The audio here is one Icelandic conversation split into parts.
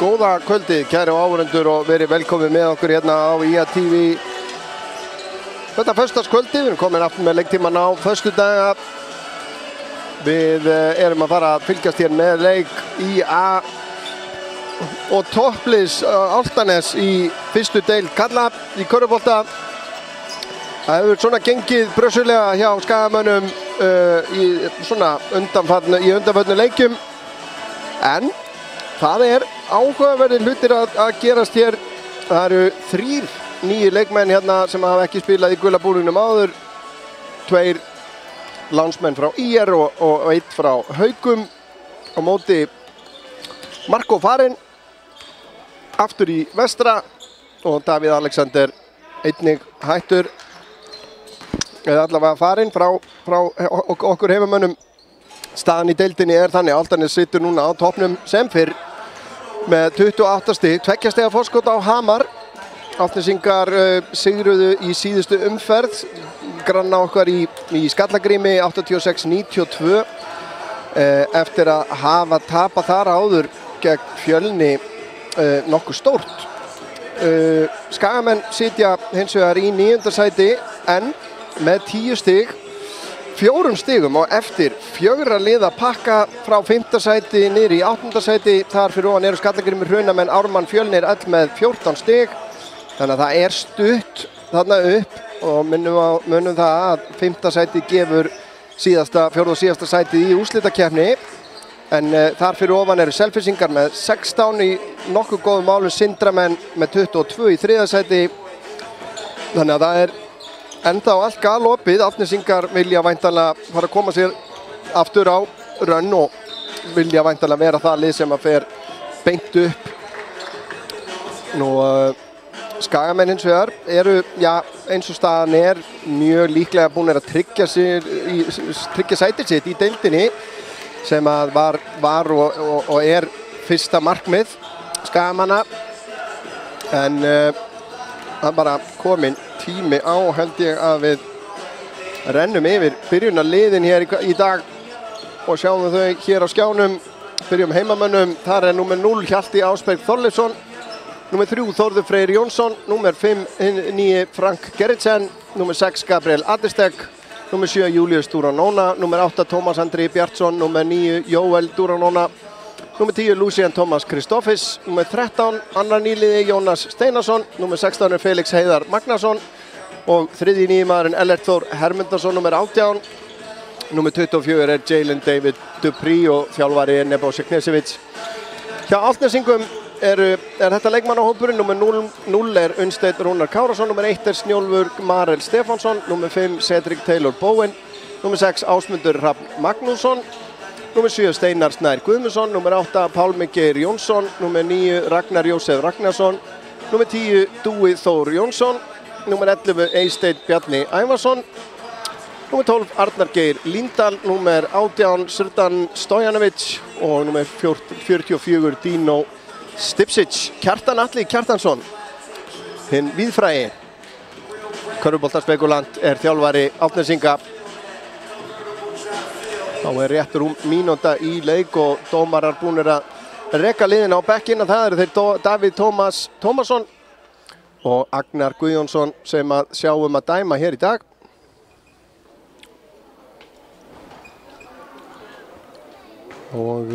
Góða kvöldið, kæru áhorfendur og verið velkomin með okkur hérna á IA TV. Þetta föstudagskvöldið, við erum komin aftur með leiktíman á föstudaga. Við erum að fara að fylgjast hér með leik IA og toppliðs Álftanes í fyrstu deild karla í körfubolta. Það hefur svona gengið brösulega hjá skagamönnum í svona undanförnum leikjum. En það er áhugaverðir hlutir að gerast hér. Það eru 3 nýjir leikmenn hérna sem hafa ekki spilað í gula búningnum áður. 2 lánsmenn frá IR og 1 frá Haukum. Á móti Marko Farin aftur í vestra og Davíð Alexander einnig hættur. Eða allavega Farin frá okkur heimamönnum. Staðan í deildinni er þannig að Álftanes situr núna á toppnum sem fyrr með 28 stig, 2 stiga forskot á Hamar. Álfnesingar sigruðu í síðustu umferð, granna okkar í Skallagrími 86-92 eftir að hafa tapað þar áður gegn Fjölni nokkuð stórt. Skagamenn sitja hins vegar í 9. sæti en með 10 stig. 4 stigum og eftir 4 liða pakka frá 5. sæti niður í 8. sæti. Þar fyrir ofan eru Skallagrímur, Hrunamenn, Ármann, Fjölnir öll með 14 stig. Þannig að það er stutt þarna upp og munum það að 5. sæti gefur 4. og síðasta sætið í úrslitakeppni. En þar fyrir ofan eru Selfyssingar með 16 í nokkuð góðum málum, Sindramenn með 22 í 3. sæti. Þannig að það er enda á allt galopið. Álfnesingar vilja væntanlega fara að koma sér aftur á rönn og vilja væntanlega vera það lið sem að fer beint upp. Nú Skagamenn hins vegar eru, já, eins og staðan er mjög líklega búin að tryggja sætið sitt í deildinni sem að var og er fyrsta markmið Skagamanna. En það er bara komin tími á, held ég, að við rennum yfir byrjunarliðin hér í dag og sjáum þau hér á skjánum. Byrjum heimamönnum, þar er númer 0 Hjalti Ásberg Þorleifsson, númer 3 Þórður Freyr Jónsson, númer 5 9 Frank Gerritsen, númer 6 Gabriel Adestek, númer 7 Július Duranona, númer 8 Tómas Andri Bjartsson, númer 9 Jóel Duranona, númer 10 Lucien Thomas Kristoffis, númer 13 annar nýliði Jónas Steinarsson, númer 16 er Felix Heiðar Magnason og 3. nýmaðurinn Ellert Þór Hermundarsson, númer 18. Númer 24 er Jalen David Dupree og þjálfari er Nebo Seknesevic. Hjá Álfnesingum er þetta leikmannahópurinn. Númer 0 er Unnsteinn Rúnar Kárasson, númer 1 er Snjólfur Marel Stefánsson, númer 5 Cedric Taylor Bowen, númer 6 Ásmundur Hrafn Magnússon, númer 7 Steinar Snær Guðmundsson, númer 8 Pálmi Geir Jónsson, númer 9 Ragnar Jósef Ragnarsson, númer 10 Dúi Þór Jónsson, númer 11 Eysteinn Bjarni Ævarsson, númer 12 Arnar Geir Líndal, númer 18 Srdan Stojanovic og númer 44 Dino Stipsic. Kjartan Atli Kjartansson, hinn víðfrægi körfuboltaspekulant, er þjálfari Álfnesinga. Þá er rétt rúm mínúta í leik og dómarar búnir að reka liðin á bekkinn. Það eru þeir Davíð Tómas Tómasson og Agnar Guðjónsson sem að sjáum að dæma hér í dag. Og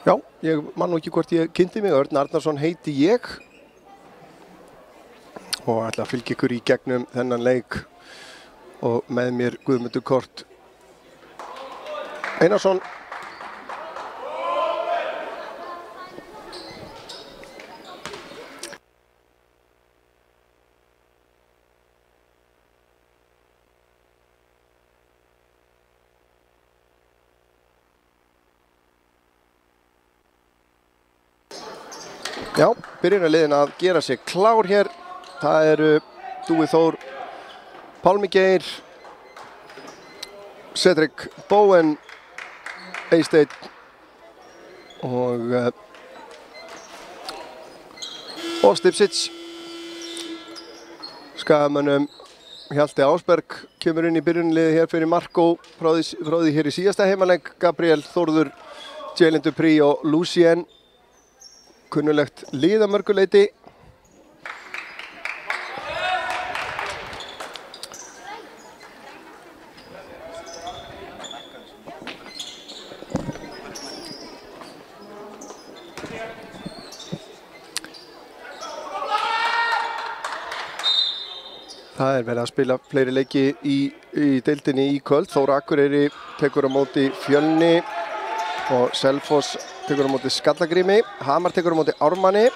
já, ég man nú ekki hvort ég kynnti mig. Örn Arnarsson heiti ég og ætla að fylgja ykkur í gegnum þennan leik og með mér Guðmundur Kort Einarsson. Já, byrjunarliðin að gera sig klár hér. Það eru Dúi Þór, Pálmi Geir, Cedric Bowen, Eysteinn og Stipsic. Skagamönnum Hjalti Ásberg kemur inn í byrjunliði hér fyrir Marko frá því hér í síðasta heimaleik. Gabriel, Þórður, Jalen Dupree og Lucien. Kunnulegt lið að mörgu leyti. Það verið að spila fleiri leiki í deildinni í kvöld. Þór Akureyri tekur á móti Fjölni og Selfoss tekur á móti Skallagrimi. Hamar tekur á móti Ármanni.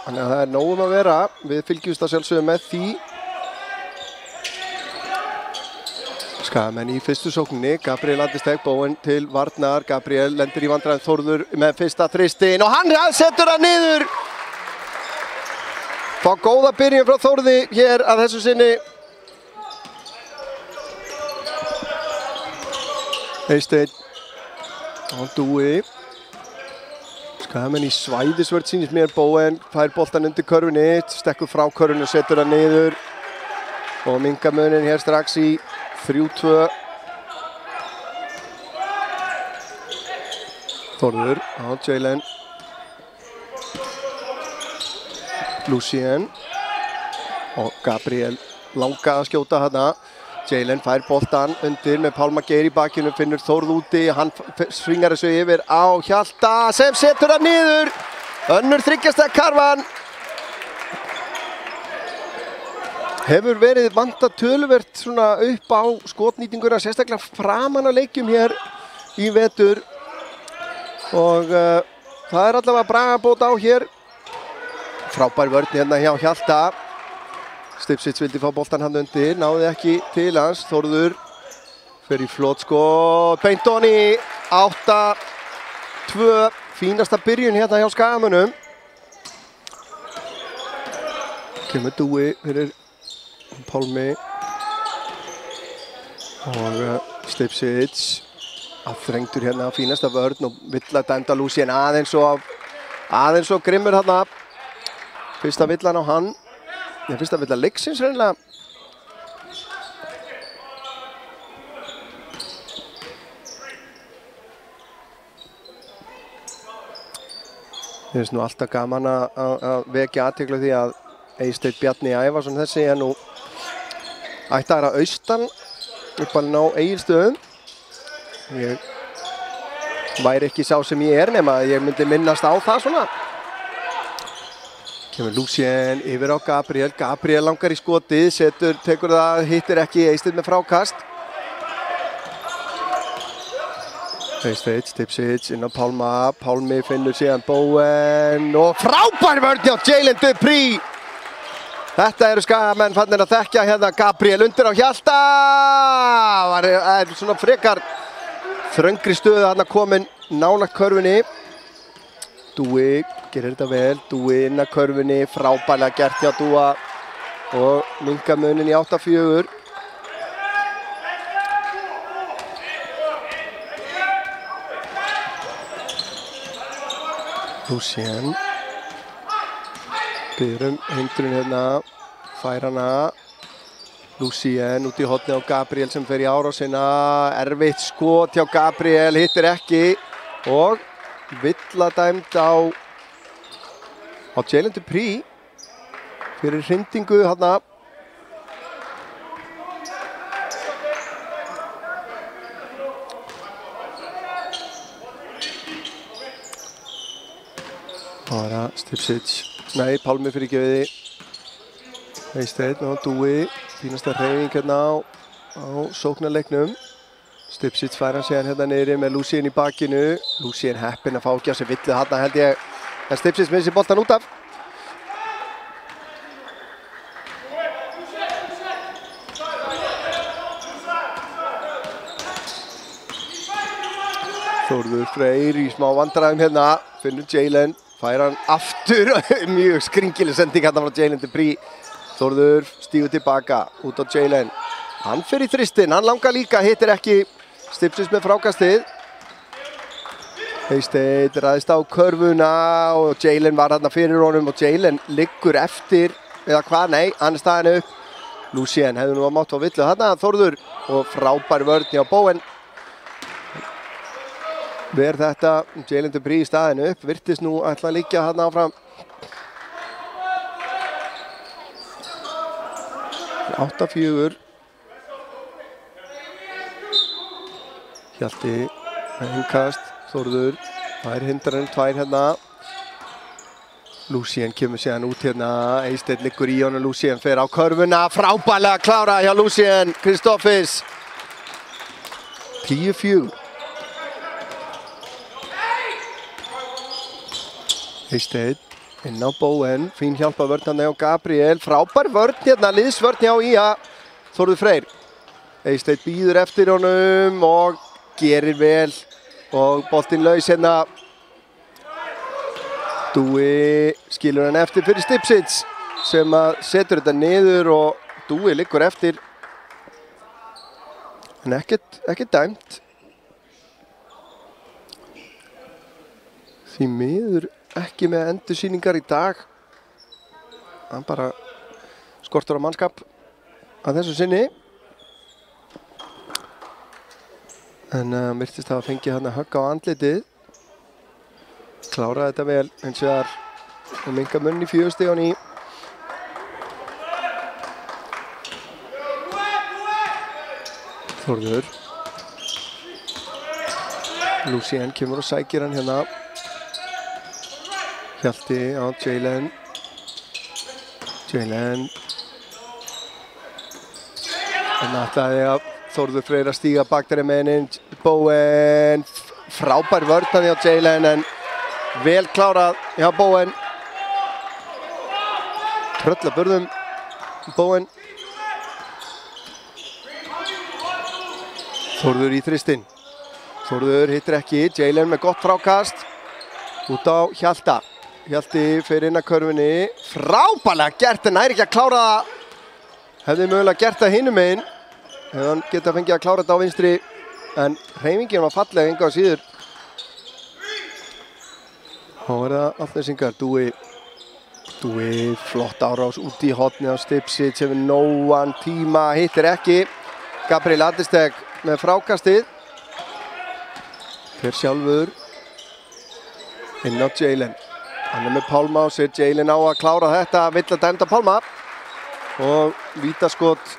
Þannig að það nóg að vera. Við fylgjumst að sjálfsögðu með því. Skagamenn í fyrstu sókninni. Gabriel Andisteg Bóen til varnar. Gabriel lendir í vandræðum. Þórður með fyrsta þristin og hann setur hann niður. Fá góða byrjun frá Þórði hér að þessu sinni. Eysteinn og Dúi. Skagamenn í svæðisvörn sýnist mér. Bóen fær boltan undir körfunni, stekkur frá körfunni og setur hann niður. Og minnka munin hér strax í 3-2. Þórður á Jalen. Lucien og Gabriel langa að skjóta hana. Jalen fær boltan undir með Pálma Geir í bakinu, finnur Þórð úti, hann svingar þessu yfir á Hjalta sem setur hann niður. Önnur þryggjasta karfan. Hefur verið vantað töluvert svona upp á skotnýtinguna, sérstaklega framan á leikjum hér í vetur. Og það er allavega bragarbót á hér. Frábær vörn hérna hjá Hjalta. Stipsits vildi fá boltan hann undir, náði ekki til hans. Þórður fer í flotskot, beint onni, 8-2. Fínasta byrjun hérna hjá Skagamönnum. Kemur Dúi fyrir Pálmi. Og Stipsits aðþrengdur hérna á fínasta vörn og vill að dæmda Lucien aðeins og grimmur hérna. Fyrsta villan á hann. Fyrsta villan leiksins reynilega. Ég finnst nú alltaf gaman að vekja athygli á því að Eysteinn Bjarni Ævarsson þessi er nú ættaður að austan uppalinn á Egilsstöðum. Ég væri ekki sá sem ég er nema að ég myndi minnast á það svona. Kemur Lucien yfir á Gabriel. Gabriel langar í skotið, tekur það, hittir ekki. Eysteinn með frákast. Eysteinn, Stipsits inn á Pálma. Pálmi finnur síðan Bóen og frábær vörn hjá Jalen Dupree. Þetta eru Skagamenn fannir að þekkja hérna. Gabriel undir á Hjalta. Það er svona frekar þröngri stöðu þarna komin nálægt körfunni. Dúi gerir þetta vel, Dúi inn að körfunni, frábærlega gert hjá Dúa og minnka munin í 8-4. Lucien byrjum hindrun hérna, fær hana. Lucien út í horni á Gabriel sem fer í árásina, erfitt skot hjá Gabriel, hittir ekki og villa dæmd á Jalen Dupree fyrir hrindingu hérna. Bara Stipsits, nei, Pálmi fyrir gefiði. Eysteinn og Dúi, fínasta hreyfing hérna á sóknarleiknum. Stipsits fær hann síðan hérna niðri með Lucien í bakinu. Lucien heppinn að fá ekki á sig villu þarna held ég. En Stipsits með þessi boltan út af. Þórður Freyr í smá vandræðum hérna. Finnur Jalen, fær hann aftur. Mjög skringileg sending hérna frá Jalen Dupree. Þórður stígur tilbaka út á Jalen. Hann fer í þristinn, hann langar líka, hittir ekki. Stipsits með frákastið. Eysteinn ræðist á körfuna og Jalen var þarna fyrir honum og Jalen liggur eftir, eða hvað, nei, hann er staðinn upp. Lucien hefði nú að mátt á villu þarna, Þórður og frábær vörn hjá Bowen. Ver þetta, Jalen Dupree í staðinu upp, virtist nú ætla að liggja þarna áfram. 8-4. Hjalti, innkast, Þórður, tvær hindranir, tvær hérna. Lucien kemur síðan út hérna, Eysteinn liggur í honum, Lucien fer á körfuna, frábærlega klára hjá Lucien Kristofis. 10-4. Eysteinn inn á Bowen, fín hjálpa vörn hérna hjá Gabriel, frábær vörn hérna, liðsvörn hjá IA, Þórður Freyr. Eysteinn býður eftir honum og gerir vel og boltinn laus hérna. Dúi skilur hann eftir fyrir Stipsits sem að setur þetta niður og Dúi liggur eftir. En ekkert dæmt. Því miður ekki með endursýningar í dag. Hann bara skortur á mannskap að þessu sinni. En virtist hafa fengið hann að högga á andlitið. Kláraði þetta vel, eins og þar og minka munn í 4 stig á ný. Þórður. Lucien kemur og sækir hann hérna. Hjalti á Jalen. Jalen. En ætlaði að Þórður Freyr að stíga bakdæri meginn. Bowen. Frábær vörn hjá Jalen en vel klárað hjá Bowen. Tröllaburðum Bowen. Þórður í þristinn. Þórður hittir ekki. Jalen með gott frákast. Út á Hjalta. Hjalti fer inn að körfunni. Frábærlega gert en næri ekki að klára það. Hefði mögulega gert það hinum megin. Hefði hann getað fengið að klára þetta á vinstri. En hreyfingin var falleg enga á síður. Þá það allnesingar, Dúi flott árás út í horni á Stipsits, hefur nógan tíma, hittir ekki. Gabriel Adisteg með frákastið. Fer sjálfur inn á Jalen. Hann með Pálma og sér Jalen á að klára þetta, vill að dæmda Pálma. Og vítaskot.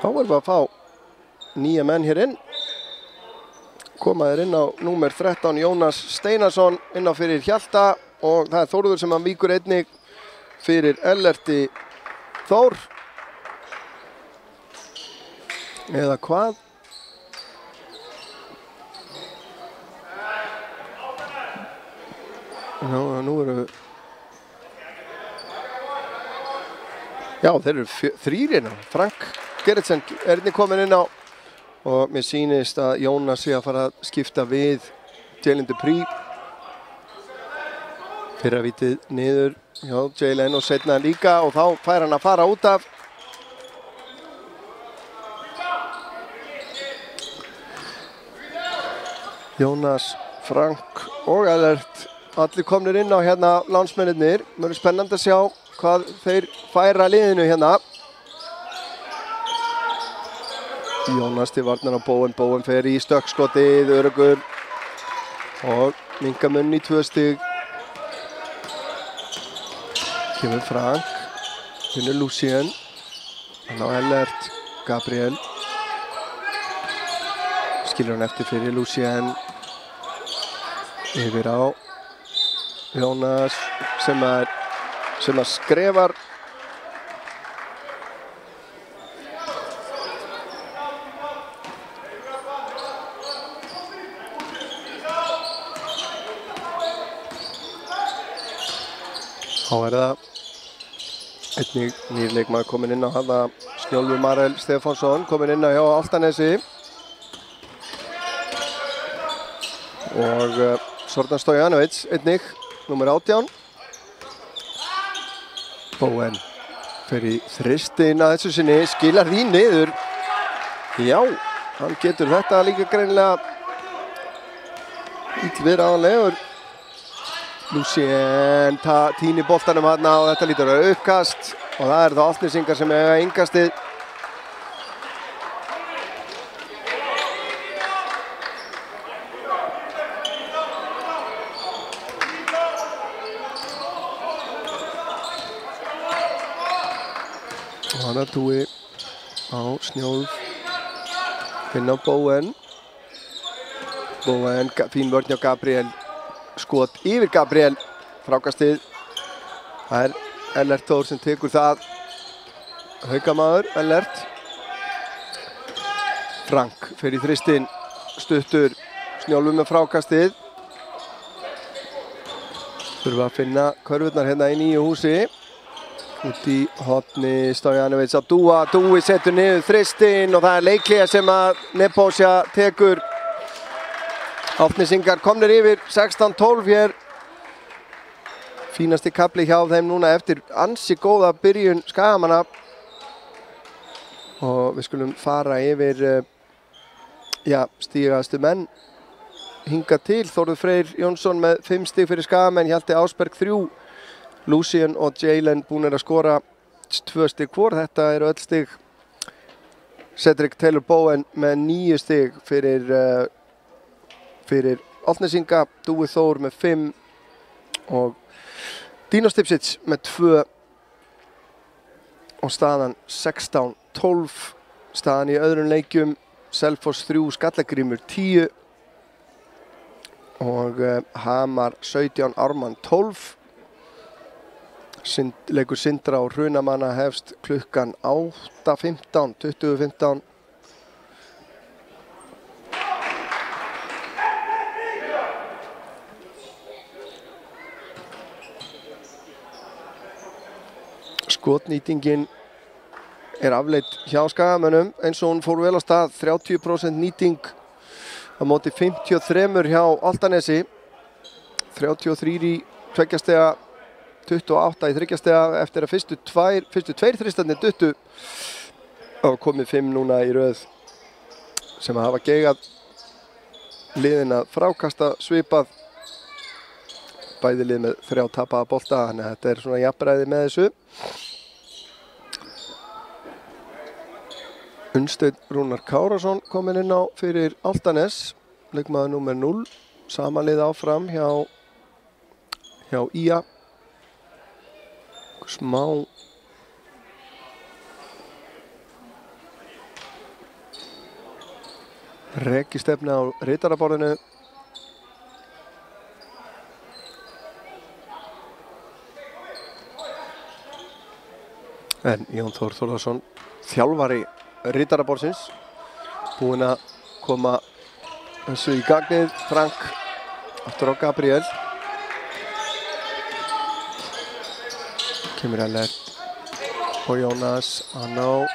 Þá erum við að fá nýja menn hér inn. Koma þeir inn á númer 13, Jónas Steinarsson inn á fyrir Hjalta og það er Þórður sem hann víkur einnig fyrir Ellerti Þór. Eða hvað? Nú eru... Já, þeir eru 3 hérna. Frank Gerritsen er einnig komin inn á og mér sýnist að Jónas sé að fara að skipta við Jalen Dupree. Fyrra vítið niður hjá Jalen og setna líka og þá fær hann að fara út af. Jónas, Frank og Ellert, allir komnir inn á hérna lánsmennirnir. Það verður spennandi að sjá hvað þeir færa liðinu hérna. Jónas til varnar á Bowen, Bowen fer í stökkskotið, öruggur og minka munn í 2 stig. Kemur Frank, finnur Lucien, hann á Ellert, Gabriel. Skilur hann eftir fyrir Lucien, yfir á Jónas sem að skrefar. Þá það einnig nýr leikmaður komin inn á hana, Snjólfur Marel Stefánsson komin inn á hjá Álftanesi. Og Sordan Stojanovic einnig, númer 18. Bowen fer í þristinn að þessu sinni, skilar því niður. Já, hann getur þetta líka greinilega illviðráðanlegur. Lucien týnir boltanum hérna og þetta lítur að uppkast. og það er það Álftnesingar sem eiga innkastið. Og hann að Dúi á Snjólf, finna á Bowen, fín vörn hjá Gabriel, skot yfir Gabriel, frákastið, það er Ellert Þór sem tekur það, haukamaður, Ellert, Frank fer í þristinn, stuttur, Snjólfur með frákastið, þurfa að finna körfurnar hérna í nýju húsi, út í horni Stojanovic á Dúa, Dúi setur niður þristinn og það er Leiklia sem að Nebojša tekur. Álftnesingar komnir yfir 16-12 hér. Fínasti kafli hjá þeim núna eftir ansi góða byrjun Skagamanna. Og við skulum fara yfir stígastu menn hingað til. Þórður Freyr Jónsson með 5 stig fyrir Skagamenn, Hjalti Ásberg 3. Lucien og Jalen búnir að skora 2 stig hvor, þetta eru öll stig. Cedric Taylor Bowen með 9 stig fyrir Álftnesinga, Dúi Þór með 5 og Dino Stipčić með 2 og staðan 16-12. Staðan í öðrum leikjum, Selfoss 3, Skallagrímur 10 og Hamar 17, Ármann 12. Leikur Sindra og Hrunamanna hefst klukkan 8:15, 20:15. Skotnýtingin er afleidd hjá Skagamönnum eins og hún fór vel á stað, 30% nýting á móti 53 hjá Álftanesi, 33 í 2 stiga, 28 í 3 stiga eftir að fyrstu tveir þristarnir duttu og komið 5 núna í röð sem að hafa geigað liðin að frákasta svipað, bæði lið með 3 tapaða bolta, þannig að þetta er svona jafnræði með þessu. Unnsteinn Rúnar Kárason kominn inn á fyrir Álftanes, leikmaður númer 0, sama lið áfram hjá IA. Smá rekistefna á ritaraborðinu. En Jón Þór Þórðarsson, þjálfari ritaraborðsins, búinn að koma þessu í gagnið. Frank aftur á Gabriel. Kemur Ellert og Jónas, Anná,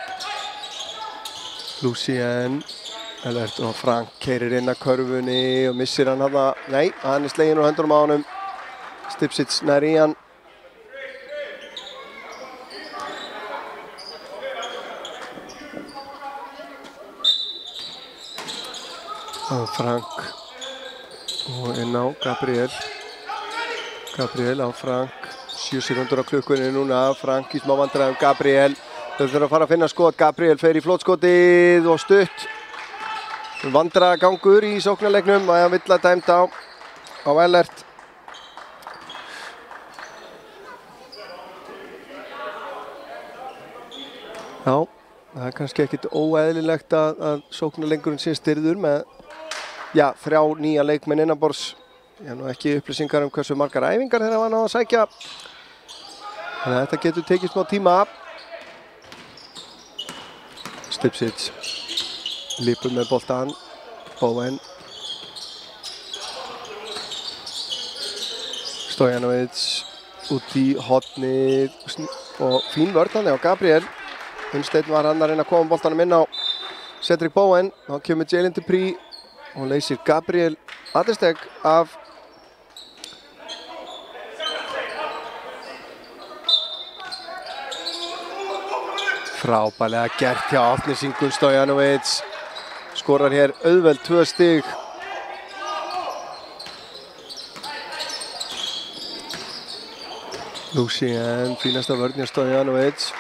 Lucien, Ellert og Frank keyrir inn að körfunni og missir hann hana. Nei, hann er sleginn úr höndunum á honum. Stipčić nær í hann. Og Frank og inn á Gabriel. Gabriel á Frank. 7 sekúndur á klukkunni núna, Frank í smá vandræðum, Gabriel, þau þurfa að fara að finna skot, Gabriel fer í flotskotið og stutt. Vandræðagangur í sóknarleiknum og hann vill að dæmt á Ellert. Já, það er kannski ekkit óeðlilegt að sóknarleikurinn sé styrður með 3 nýja leikmenn innanborðs. Ég hef nú ekki upplýsingar hversu margar æfingar þeirra var náð að sækja. Þannig að þetta getur tekið smá tíma. Stipčić lípur með boltan. Bowen. Stojanovic út í hornið og fín vörn á Gabriel. Unnsteinn var hann að reyna að koma boltanum inn á Cedric Bowen. Þá kemur Jalen Dupree og leysir Gabriel aðeins af frábærlega gert hjá Álftnesingum. Stojanovic skorar hér auðveld 2 stig. Lucien, fínasta vörn hjá Stojanovic.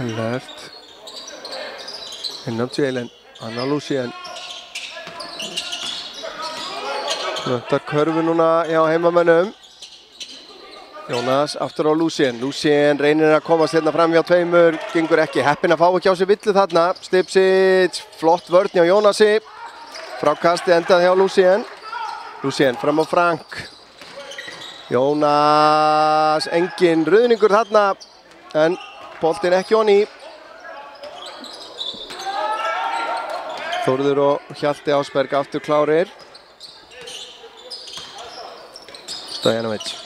Left. Inn á Jalen, hann á Lucien. Vantar körfu núna hjá heimamönnum. Jónas aftur á Lucien. Lucien reynir að komast hérna fram hjá tveimur, gengur ekki. Heppinn að fá ekki á sig villu þarna. Stipsic, flott vörn hjá Jónasi. Frákasti endað hjá Lucien. Lucien fram á Frank. Jónas, engin ruðningur þarna, en boltinn ekki onni. Þórður og Hjalti Ásberg aftur klárir. Stojanovic.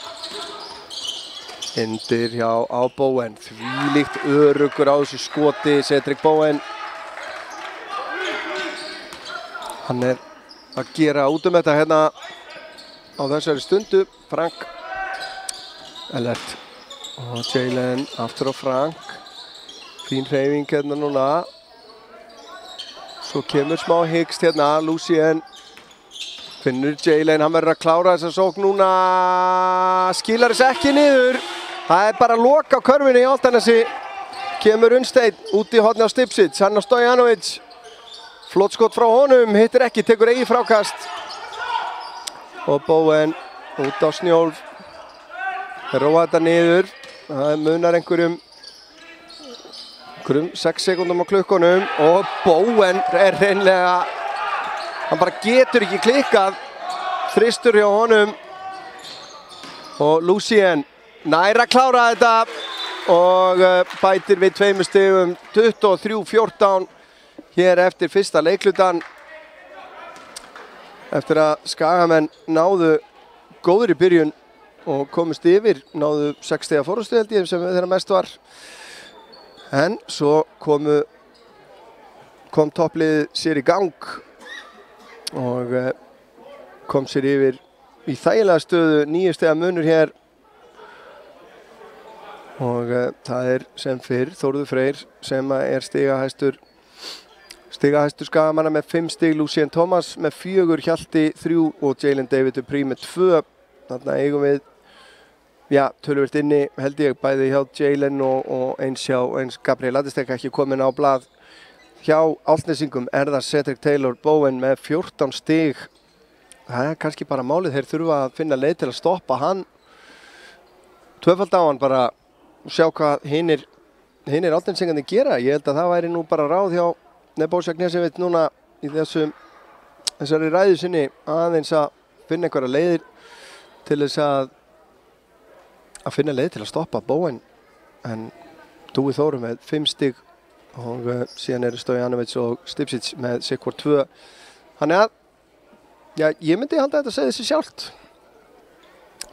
Indir hjá á Bowen. Þvílíkt öruggur á þessu skoti, Cedric Bowen. Hann er að gera út þetta hérna á þessari stundu. Frank. Elert. Og Jalen aftur á Frank. Fín hreyfing hérna núna. Svo kemur smá hikst hérna, Lucien. Finnur Jalen, hann verður að klára þessa sókn núna. Skilar þess ekki niður. Það er bara lok á körfunni í Álftanesi. Kemur Unnsteinn út í horni á Stipsic, hann á Stojanovic. Flott skot frá honum, hittir ekki, tekur eigi frákast. Og Bowen út á Snjólf. Róa þetta niður. Það munar einhverjum 6 sekúndum á klukkunum. Og Bowen er hreinlega, hann bara getur ekki klikkað. Þristur hjá honum. Og Lucien nær að klára þetta og bætir við 2 stigum, 23-14 hér eftir fyrsta leiklutan. Eftir að Skagamenn náðu góður í byrjun og komist yfir, náðu 6 stiga fórustu held ég sem þeirra mest var. En svo kom toppliðið sér í gang og kom sér yfir í þægilega stöðu, 9 stiga munur hér. Og það er sem fyrr Þórður Freyr sem er stigahæstur Skagamanna með 5 stig, Lucien Thomas með 4, Hjalti 3 og Jalen David Dupree með 2. Þarna eigum við, já, töluvert inni held ég bæði hjá Jalen og eins Gabriel Ladistek ekki komin á blað. Hjá Álftnesingum er það Cedric Taylor Bowen með 14 stig. Það er kannski bara málið, þeir þurfa að finna leið til að stoppa hann. Tvöfald á hann bara og sjá hvað hinir Álfnesingarnir gera. Ég held að það væri nú bara ráð hjá Nebojša Knežević núna í þessari ræðu sinni aðeins að finna einhverja leiðir til þess að finna leið til að stoppa Bowen. En Dúi Þóru með 5 stig og síðan eru Stojanovic og Stipsic með sitt hvort 2. Þannig að, já, ég myndi halda þetta að segja þessi sjálft.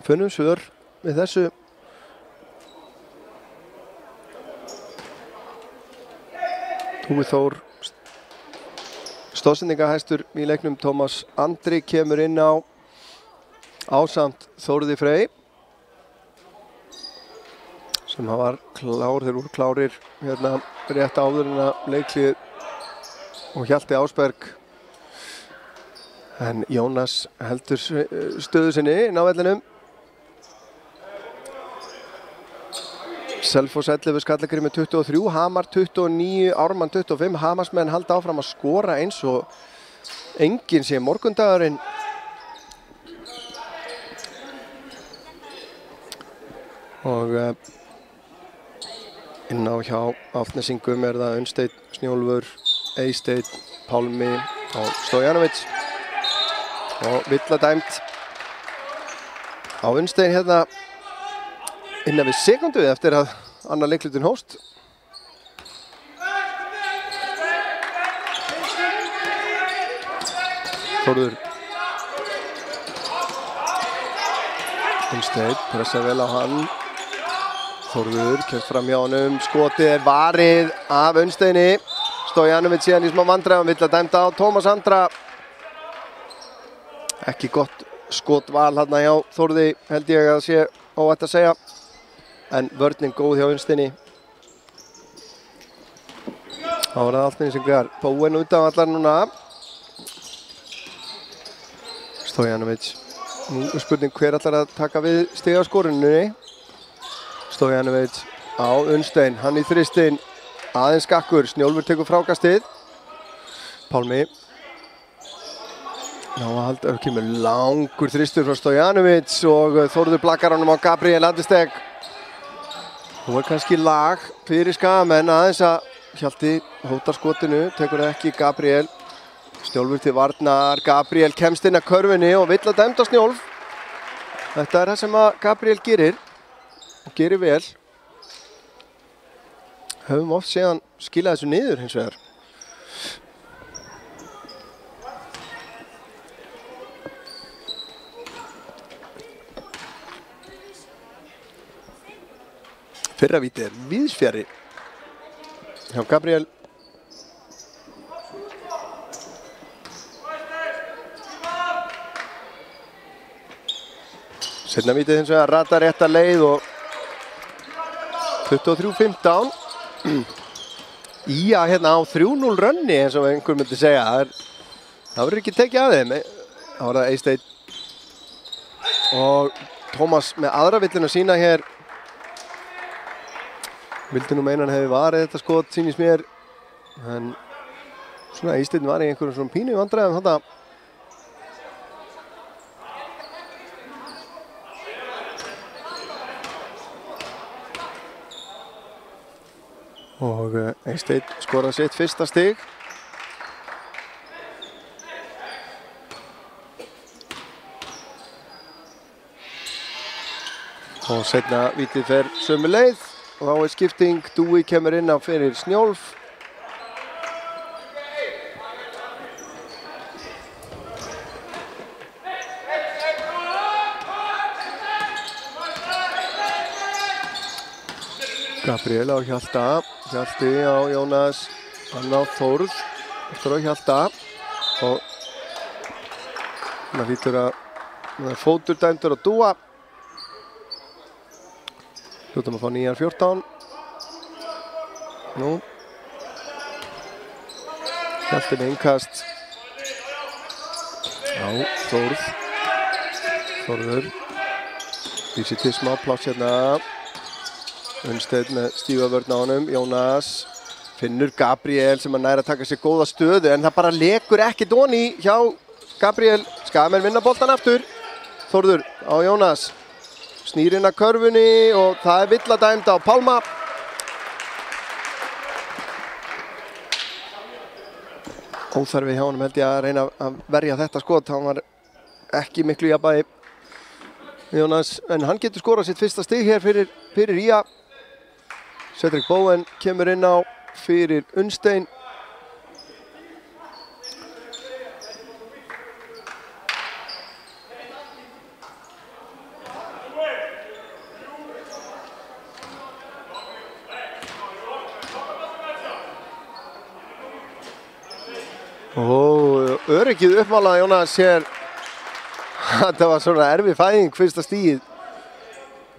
Finnum svör við þessu. Dúi Þór stóðsendingahæstur í leiknum. Tómas Andri kemur inn á ásamt Þórði Frey sem hann var klár, þeir voru klárir hérna rétt áður en að leiklið og Hjalti Ásberg. En Jónas heldur stöðu sinni inn á vellinum. Selfoss 11, Skallagrímur 23, Hamar 29, Ármann 25. Hamarsmenn halda áfram að skora eins og enginn sé morgundagurinn. Og inn á hjá Álftnesingum er það Unnsteinn, Snjólfur, Eysteinn, Pálmi og Stojanovic. Og villa dæmt á Unnsteinn hérna innan við sekundu eftir að annar leiklutin hófst. Þórður. Unnsteinn pressa vel á hann. Þórður kemst fram hjá honum. Skotið er varið af Unnsteini. Stojanovic síðan í smá vandræðum, vill að dæmda á Tómas Andra. Ekki gott skotval hérna hjá Þórði held ég að sé óhætt að segja. En vörnin góð hjá Unnsteini. Þá var það allt nýsingar. Bóen út af allar núna. Stojanovic. Nú er spurning hver allar að taka við stigaskorunni. Stojanovic á Unnstein. Hann í þristinn. Aðeins skakkur. Snjólfur tekur frákastið. Pálmi. Ná að halda, kemur langur þristur frá Stojanovic og Þórður blakkar honum á Gabriel Andisteg. Nú er kannski lag fyrir Skagamenn aðeins að Hjalti hótar skotinu, tekur það ekki Gabriel. Snjólfur til varnar, Gabriel kemst inn að körfunni og vill að dæmda Snjólf. Þetta er það sem að Gabriel gerir og gerir vel. Höfum oft séð hann skila þessu niður hins vegar. Fyrra víti er víðsfjarri hjá Gabriel. Seinna vítið hins vegar ratar rétta leið og 23-15. Ía hérna á 3-0 rönni eins og einhver myndi segja. Það verður ekki tekið af þeim. Það var það Eysteinn og Tómas með aðra villinu sína hér. Vildi nú meina hann hefði varið þetta skot, sýnist mér. En svona Eysteinn var í einhverjum svona pínu vandræðum þarna. Og Eysteinn skoraði sitt fyrsta stig. Og seinna vítið fer sömu leið. Og þá er skipting, Dúi kemur inn á fyrir Snjólf. Gabriel á Hjalta, Hjalti á Jónas, hann á Þórð, eftir á Hjalta. Og það hlýtur að fótur dæmdur á Dúa. Hljótum að fá nýjar 14. Nú. Hjalti með innkast. Já, Þórð. Þórður. Vísi til smá pláss hérna. Unnsteinn með stífa vörn á honum. Jónas finnur Gabriel sem að næra að taka sér góða stöðu en það bara lekur ekkert onni hjá Gabriel. Skagamenn vinna boltan aftur. Þórður á Jónas. Snýr inn að körfunni og það er villadæmd á Pálma. Óþarfi hjá honum held ég að reyna að verja þetta skot. Hann var ekki miklu jafnvægi Jónas, en hann getur skorað sitt fyrsta stig hér fyrir Ía. Cedric Bowen kemur inn á fyrir Unnsteinn. Og öryggið uppmálaði Jónas hér. Þetta var svona erfið fæðing fyrsta stíð.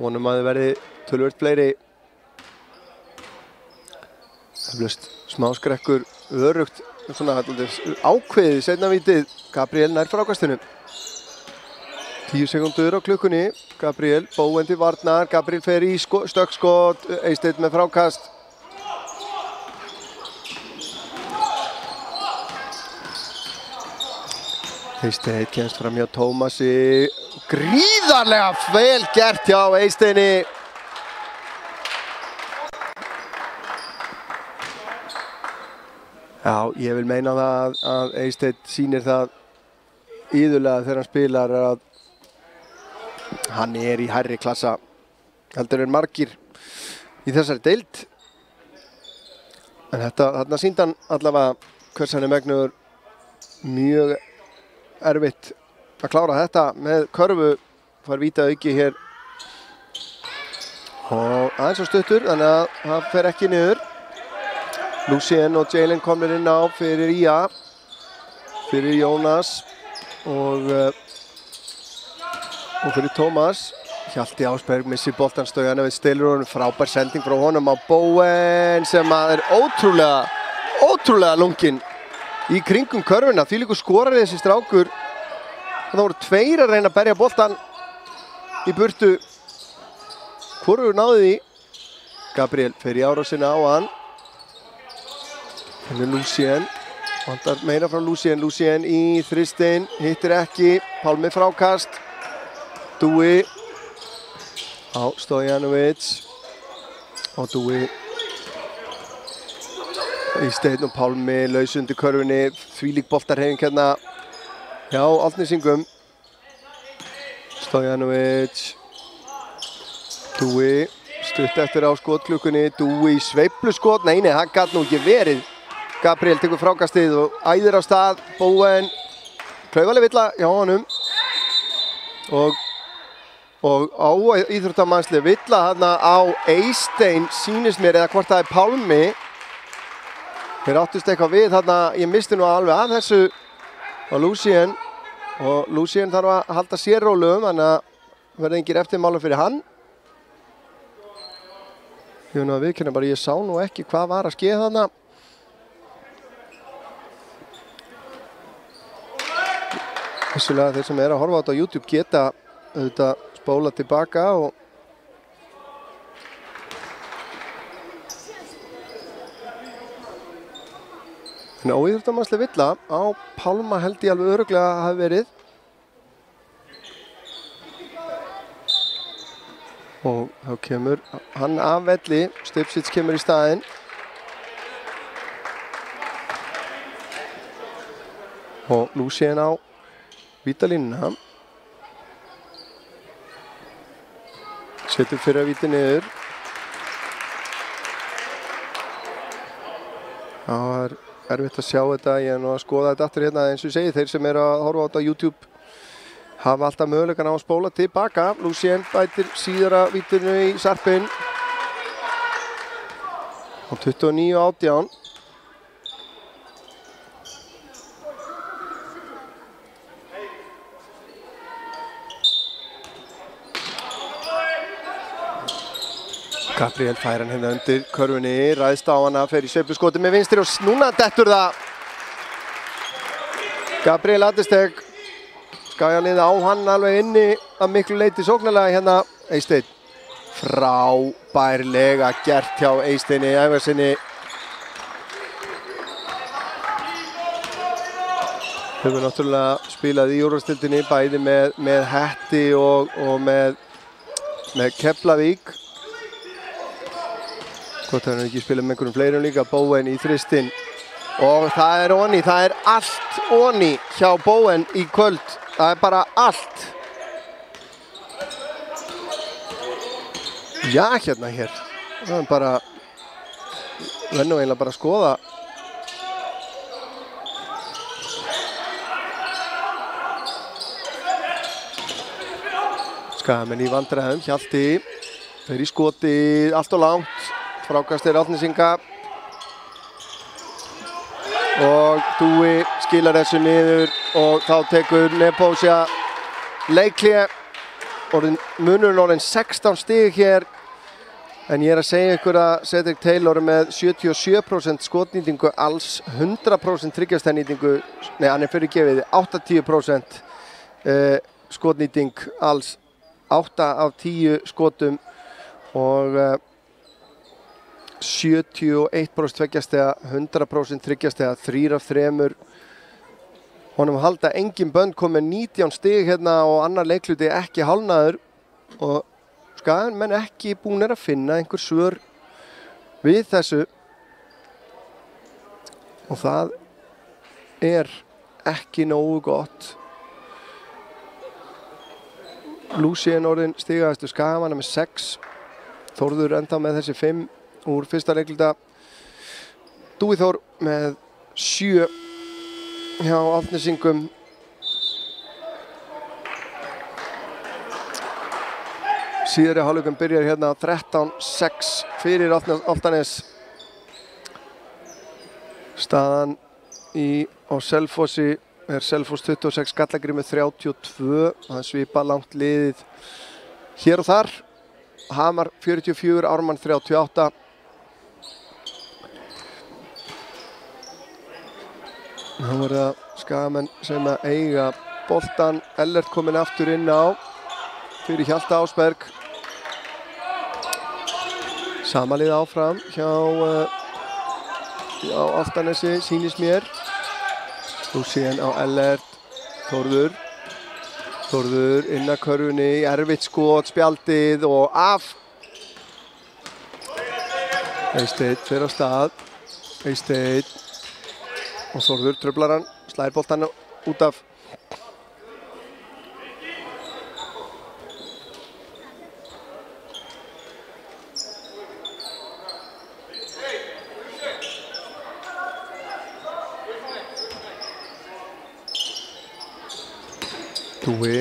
Vonum að þið verði töluvert fleiri. Eflaust smáskrekkur, örugt, svona ákveðið seinna vítið. Gabriel nær frákastinu. 10 sekúndur á klukkunni. Gabriel, Bowen til varnar. Gabriel fer í stökkskot. Eysteinn með frákast. Eysteinn kemst fram hjá Tómasi. Gríðarlega vel gert hjá Eysteini. Já, ég vil meina það að Eysteinn sýnir það iðulega þegar hann spilar að hann er í hærri klassa heldur en margir í þessari deild. En þarna sýndi hann allavega hvers hann er megnugur. Mjög erfitt að klára þetta með körfu. Fær víta auki hér og aðeins á stuttur, þannig að það fer ekki niður. Lucien og Jalen komnir inn á fyrir Ía, fyrir Jónas og fyrir Tómas. Hjalti Ásberg missir boltan, Stojanovic stelur honum, frábær sending frá honum á Bowen sem er ótrúlega ótrúlega lunginn í kringum körfuna. Þvílíkur skorari þessi strákur. Það voru tveir að reyna að berja boltan í burtu. Hvorugur náði því. Gabriel fer í árásina á hann. Þannig Lucien. Vantar meira frá Lucien. Lucien í þristinn. Hittir ekki. Pálmi frákast. Dúi á Stojanovic. Og Dúi Eysteinn og Pálmi laus undir körfunni. Þvílík boltarhreyfing hérna hjá Álftnesingum. Stojanovic. Dúi stutt eftir á skotklukkunni. Dúi sveifluskot. Nei, það gat nú ekki verið. Gabriel tekur frákastið og æðir á stað. Bowen. Klaufaleg villa hjá honum. Og á íþróttamannsli villa þarna á Eysteinn sýnist mér, eða hvort það Pálmi. Þeir áttust eitthvað við þarna, ég misti nú alveg af þessu á Lucien. Og Lucien þarf að halda sér rólum, þannig að verði engir eftirmálum fyrir hann. Ég nú að viðurkenna bara, ég sá nú ekki hvað var að skeða þarna. Vissulega þeir sem eru að horfa á þetta á YouTube geta auðvitað spóla tilbaka og en óíþróttamannsleg villa á Pálma held ég alveg örugglega að hafi verið. Og þá kemur hann af velli, Stipsits kemur í staðinn. Og Lucien á vítalínuna. Setur fyrir að víti niður. Það er erfitt að sjá þetta, ég er nú að skoða þetta aftur hérna, eins og ég segi, þeir sem eru að horfa á þetta á YouTube hafa alltaf möguleikann á að spóla tilbaka. Lucien bætir síðara vítinu í sarpinn. Og 29-18. Gabriel fær hann hérna undir körfunni, ræðst á hana, fer í sveifluskoti með vinstri og núna dettur það. Gabriel Adesteg, Skajalið á hann alveg inni að miklu leyti sóknarlega hérna. Eysteinn, frábærlega gert hjá Eysteini Ævarsinni. Hefur náttúrulega spilað í úrvalsdeildinni bæði með Hetti og með Keflavík. Hvort það ekki spilað með einhverjum fleirum líka. Bowen í þristinn. Og það er onni, það er allt onni hjá Bowen í kvöld. Það er bara allt. Já, hérna hér. Það er bara, verðum eiginlega bara að skoða. Skagamenn í vandræðum, Hjalti. Fer í skotið, allt og langt. Frákastir Álftnesinga. Og Dúi skilar þessu niður og þá tekur Nepósia leikhlé. Munurinn orðinn 16 stig hér. En ég er að segja ykkur að Cedric Taylor er með 77% skotnýtingu alls, 100% þryggjastæðnýtingu, nei hann er fyrirgefið 80% skotnýting alls, 8 af 10 skotum og 71% tveggjastega, 100% þryggjastega, 3 af 3. Honum halda engin bönd, komið 19 stig hérna og annar leikluti ekki hálfnaður og Skagamenn ekki búnir að finna einhver svör við þessu og það er ekki nógu gott. Lucien orðinn stigahæstur Skagamanna með 6, Þórður enda með þessi 5 úr fyrsta leikluta. Dúi Þór með 7 hjá Álftnesingum. Síðari hálfleikurinn byrjar hérna 13-6 fyrir Álftanes. Staðan á Selfossi er Selfoss 26, Skallagrímur 32. Það svipa langt liðið hér og þar. Hamar 44, Ármann 38. Nú það Skagamenn sem að eiga boltan. Ellert kominn aftur inn á fyrir Hjalta Ásberg. Samalið áfram hjá Álftanesi, sýnist mér. Lúsien á Ellert. Þórður inn að körfunni, erfitt skot, spjaldið og af. Eysteinn fer á stað. Eysteinn og Þórður truflar hann, slær boltan út af. Dúi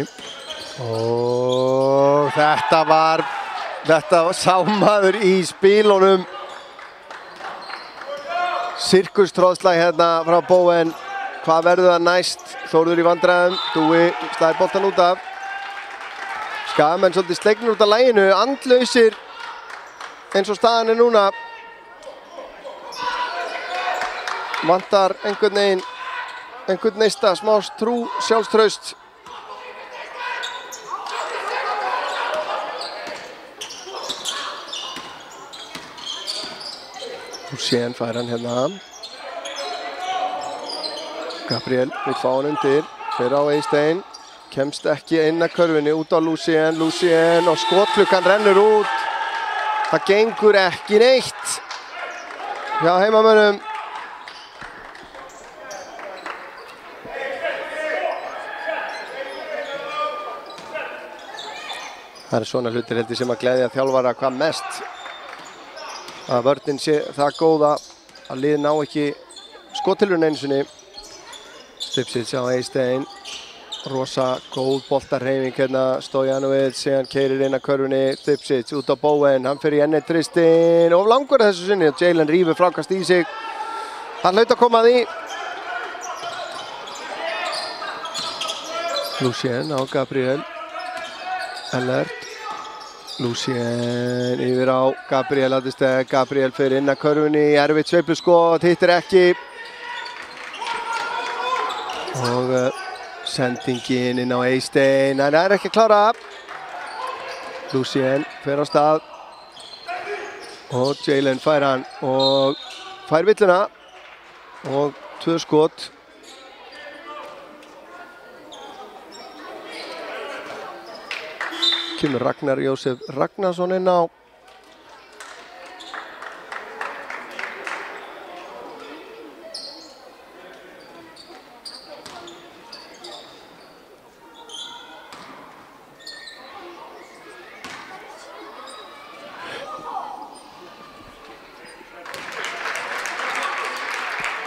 og þetta var sámaður í spílunum. Sirkustróðslag hérna frá Bóen. Hvað verður það næst? Þórður í vandræðum. Dúi slær boltan út af. Skagamenn svolítið slegnir út af laginu. Andlausir eins og staðan núna. Vantar einhvern neista smá sjálfstraust. Lúsien fær hann hérna. Gabriel vill fá hann undir. Fer á Eysteinn. Kemst ekki inn að körfunni. Út á Lúsien og skotklukkan rennur út. Það gengur ekki neitt hjá heimamönnum. Það svona hlutir heldur sem að gleðja þjálfara hvað mest. Að vörnin sé það góða að lið ná ekki skottilurinn einu sinni. Stipsits á Eysteinn. Rosa góð boltarhreyfing hérna. Stojanovic síðan keyrir inn að körfunni. Stipsits út á Bóen. Hann fyrir enni Tristin. Of langur þessu sinni. Jalen rífur frákast í sig. Hann hlaut að koma að því. Lúsien á Gabriel. Ellert. Lúsien yfir á Gabriel Adisteg. Gabriel fyrir inn að körfunni. Erfitt sveifluskot. Hittir ekki. Og sendingin inn á Eysteinn. Hann ekki að klára. Lúsien fer á stað. Og Jalen fær hann. Og fær villuna. Og 2 skot. Kemur Ragnar Jósef Ragnarsson inn á.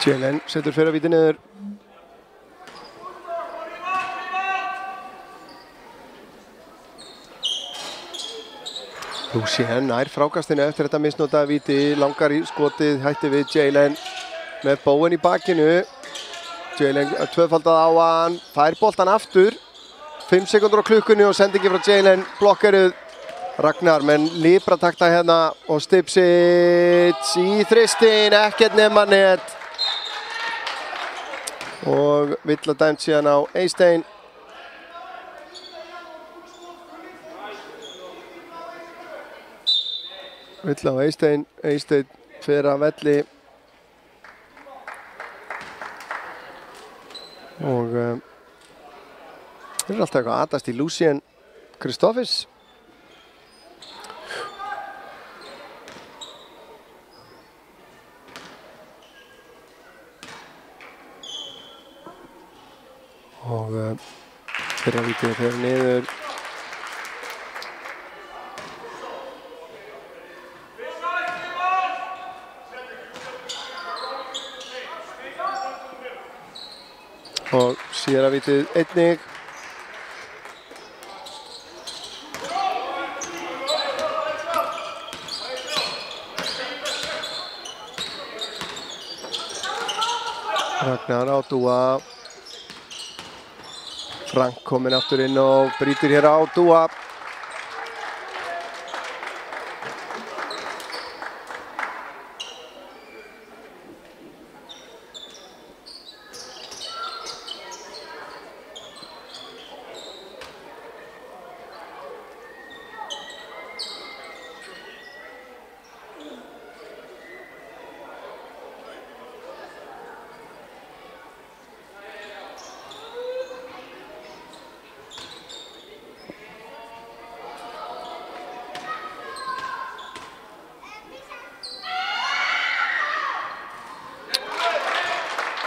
Jalen setur fyrir víti niður. Lúsien nær frákastinu eftir þetta misnotaða víti, langar í skotið, hætti við Jalen með Bóen í bakinu. Jalen tvöfaldað á hann, fær boltan aftur, 5 sekundur á klukkunni og sendingi frá Jalen, blokkeruð. Ragnar menn líbratakta hérna og Stipsits í þristin, ekkert nema net. Og villa dæmt síðan á Eysteinn. Villa á Eysteinn, Eysteinn fer að velli. Og það er alltaf eitthvað aðast í Lúsien Kristófis. Og fyrra vítið fer niður. Og síðara vítið einnig. Ragnar á Dúa. Frank kominn aftur inn og brýtir hér á Dúa.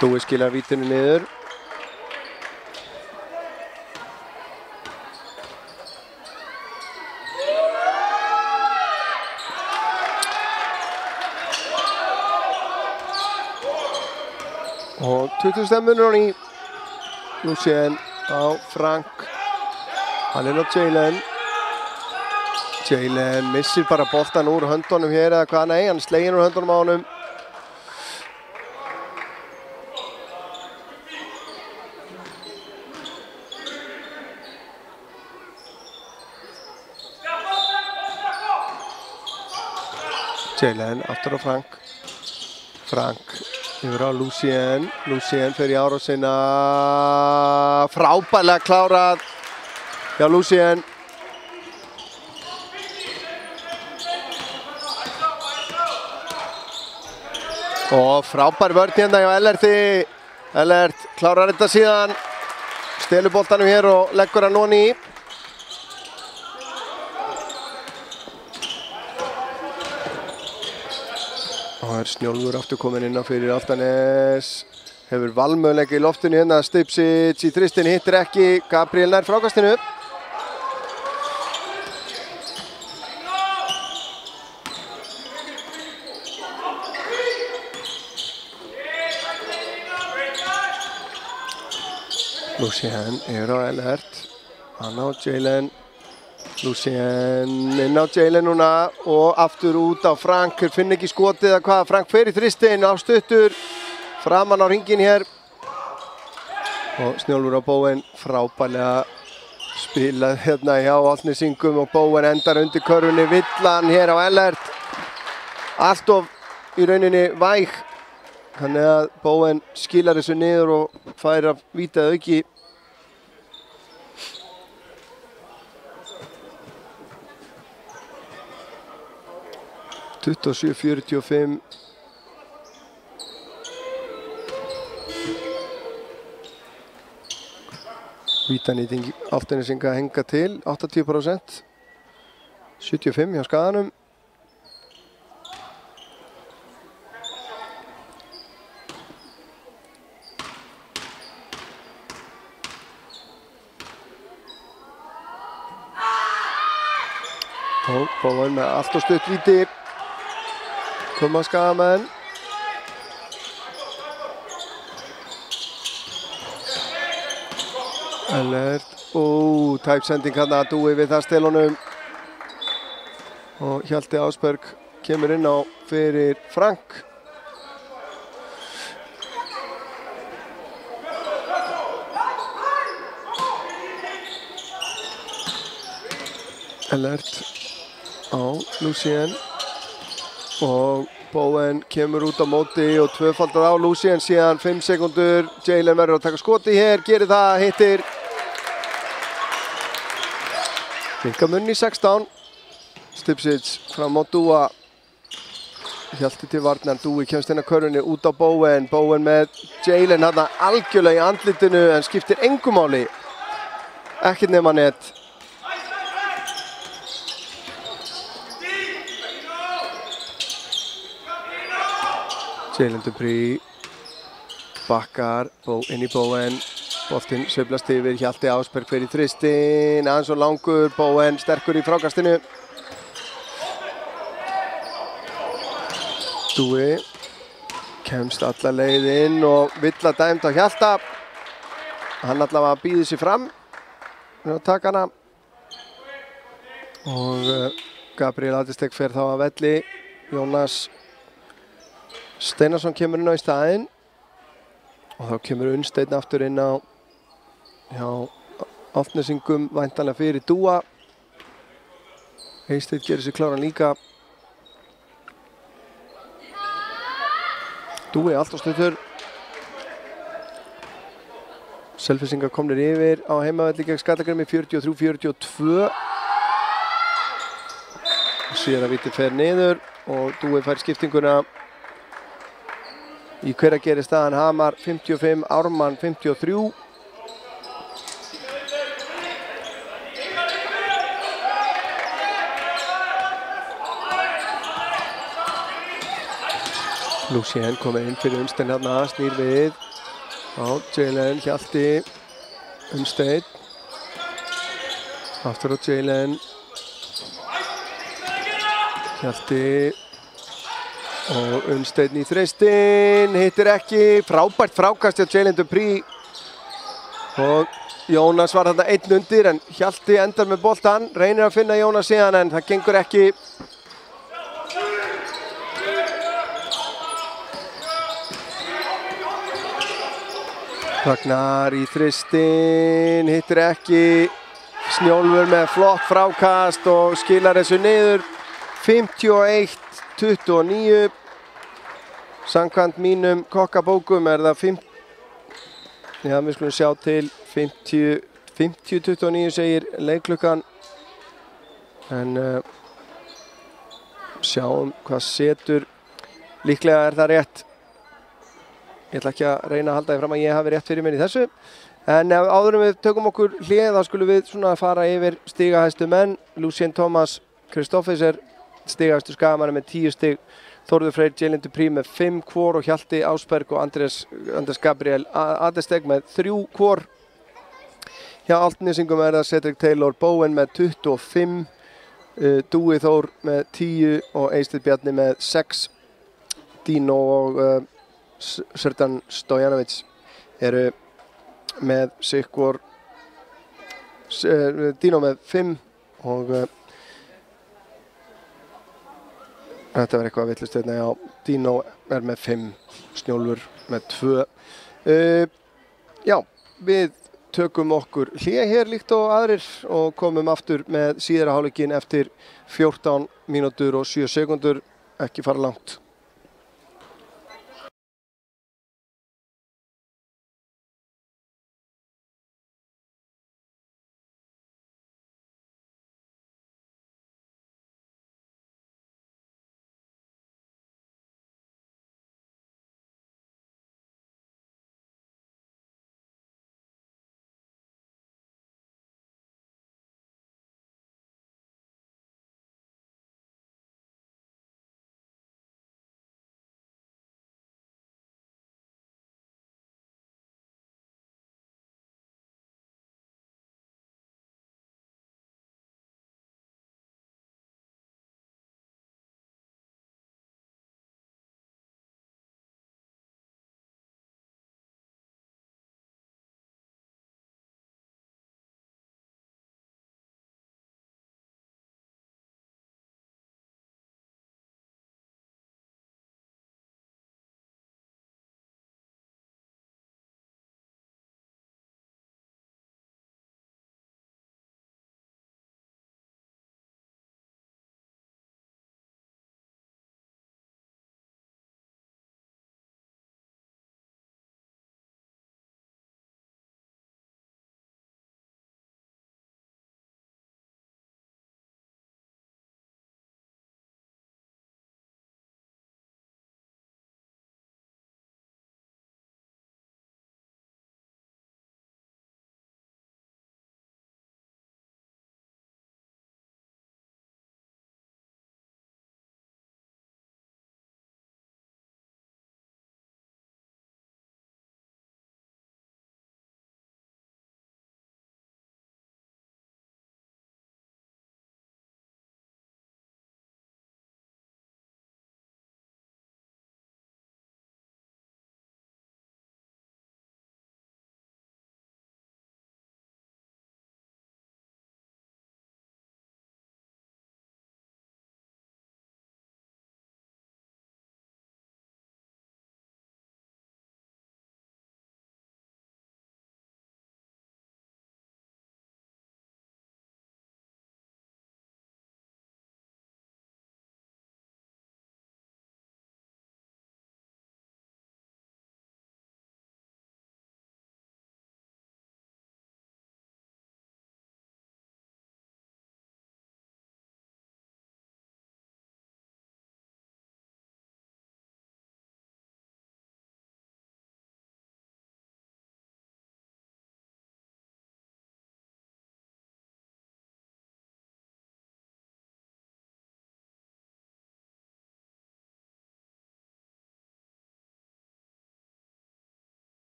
Dúi skilar vítinu niður. Og 20 stemmunur á ný. Lucien á Frank. Hann inn á Jalen. Jalen missir bara boltan úr höndunum hér eða hvað, nei, hann slegin úr höndunum á honum. Jalen aftur á Frank. Frank yfir á Lucien. Lucien fer í árásina. Frábærlega klárað hjá Lucien. Og frábær vörn hérna hjá Ellerti. Ellert klárar þetta síðan. Stelur boltanum hér og leggur hann ofan í. Og er Snjólfur aftur komin inn á fyrir Álftanes. Hefur valmöguleika í loftinu hérna. Stipsic í þristin, hittir ekki. Gabriel nær frákastinu. Lucien er á Ellert. Hann á Jalen. Lucien inn á Jalen núna og aftur út á Frank. Finn ekki skotið eða hvað. Frank fer í þristin á stuttur. Framan á hringin hér. Og Snjólfur á Bowen. Frábærlega spilað hérna hjá Álftanesingum og Bowen endar undir körfunni. Villan hér á Ellert. Allt of í rauninni væg. Þannig að Bowen skilar þessu niður og fær að vítað auki. (27:45) Vítanýting Álftanesinga henga til 80%. 75 hjá skaganum. Og Bowen með allt og stutt víti. Koma skagamenn. Ellert. Tæp sending hérna að Dúi við það stelunum. Og Hjalti Ásberg kemur inn á fyrir Frank. Ellert á Lucien. Og Bowen kemur út á móti og tvöfaldar á Lucien síðan 5 sekundur. Jalen verður að taka skoti hér, gerir það, hittir. Minka munn í 16. Stipsic fram á Dúa. Hjalti til varnar, Dúi kemst inn á körfunni út á Bowen. Bowen með Jalen hann algjörlega í andlitinu en skiptir engu máli. Ekkert nema net. Jalen Dupree bakkar inn í Bowen. Boltinn sveiflast yfir, Hjalti Ásberg fer í þristin. Aðeins og langur, Bowen sterkur í frákastinu. Dúi kemst alla leið inn og Villa dæmd á Hjalta. Hann allavega býður sig fram og taka hana. Og Gabriel Adistek fer þá að velli. Jónas Steinarsson kemur inn á í staðinn og þá kemur Unnsteinn aftur inn á hjá Álftanesingum væntanlega fyrir Dúa. Eysteinn gerir sig kláran líka. Dúi allt á stuttur. Selfyssingar komnir yfir á heimavelli gegn Skallagrimi 43-42. Síðan að víti fer niður og Dúi fær skiptinguna. Í hverja gerir staðan Hamar 55, Ármann 53. Lucien komið inn fyrir Unnstein hérna, snýr við. Já, Jalen, Hjalti, Unnstein. Aftur á Jalen. Hjalti. Og Unnstein í þreistinn, hittir ekki. Frábært frákast hjá Jalen Dupree. Og Jónas var þarna einn undir en Hjalti endar með boltan. Reynir að finna Jónas síðan en það gengur ekki. Ragnar í þristinn, hittir ekki. Snjólfur með flott frákast og skilar þessu niður. 51-29. Samkvæmt mínum kokkabókum það 5. Já, við skulum sjá til 50-29 segir leikklukkan. En sjáum hvað setur. Líklega það rétt. Ég ætla ekki að reyna að halda því fram að ég hafi rétt fyrir mér í þessu. En áður en við tökum okkur hlé þá skulum við svona fara yfir stigahæstu menn. Lucien Thomas Kristoffer stigahæstu skagamann með 10 stig. Þórður Freyr, Jalen Dupree með 5 hvor og Hjalti Ásberg og Andrés Gabriel Adesteg með 3 hvor. Hjá Álftnesingum það Cedric Taylor Bowen með 25. Dúi Þór með 10 og Eysteinn Bjarni með 6. Dino og Srdan Stojanovic eru með sikkur. Dino með 5 og þetta var eitthvað vitlaust hérna, já. Dino með 5, Snjólfur með 2. Já, við tökum okkur hlé hér líkt og aðrir og komum aftur með síðara hálfleikinn eftir 14 mínútur og 7 sekúndur. Ekki fara langt.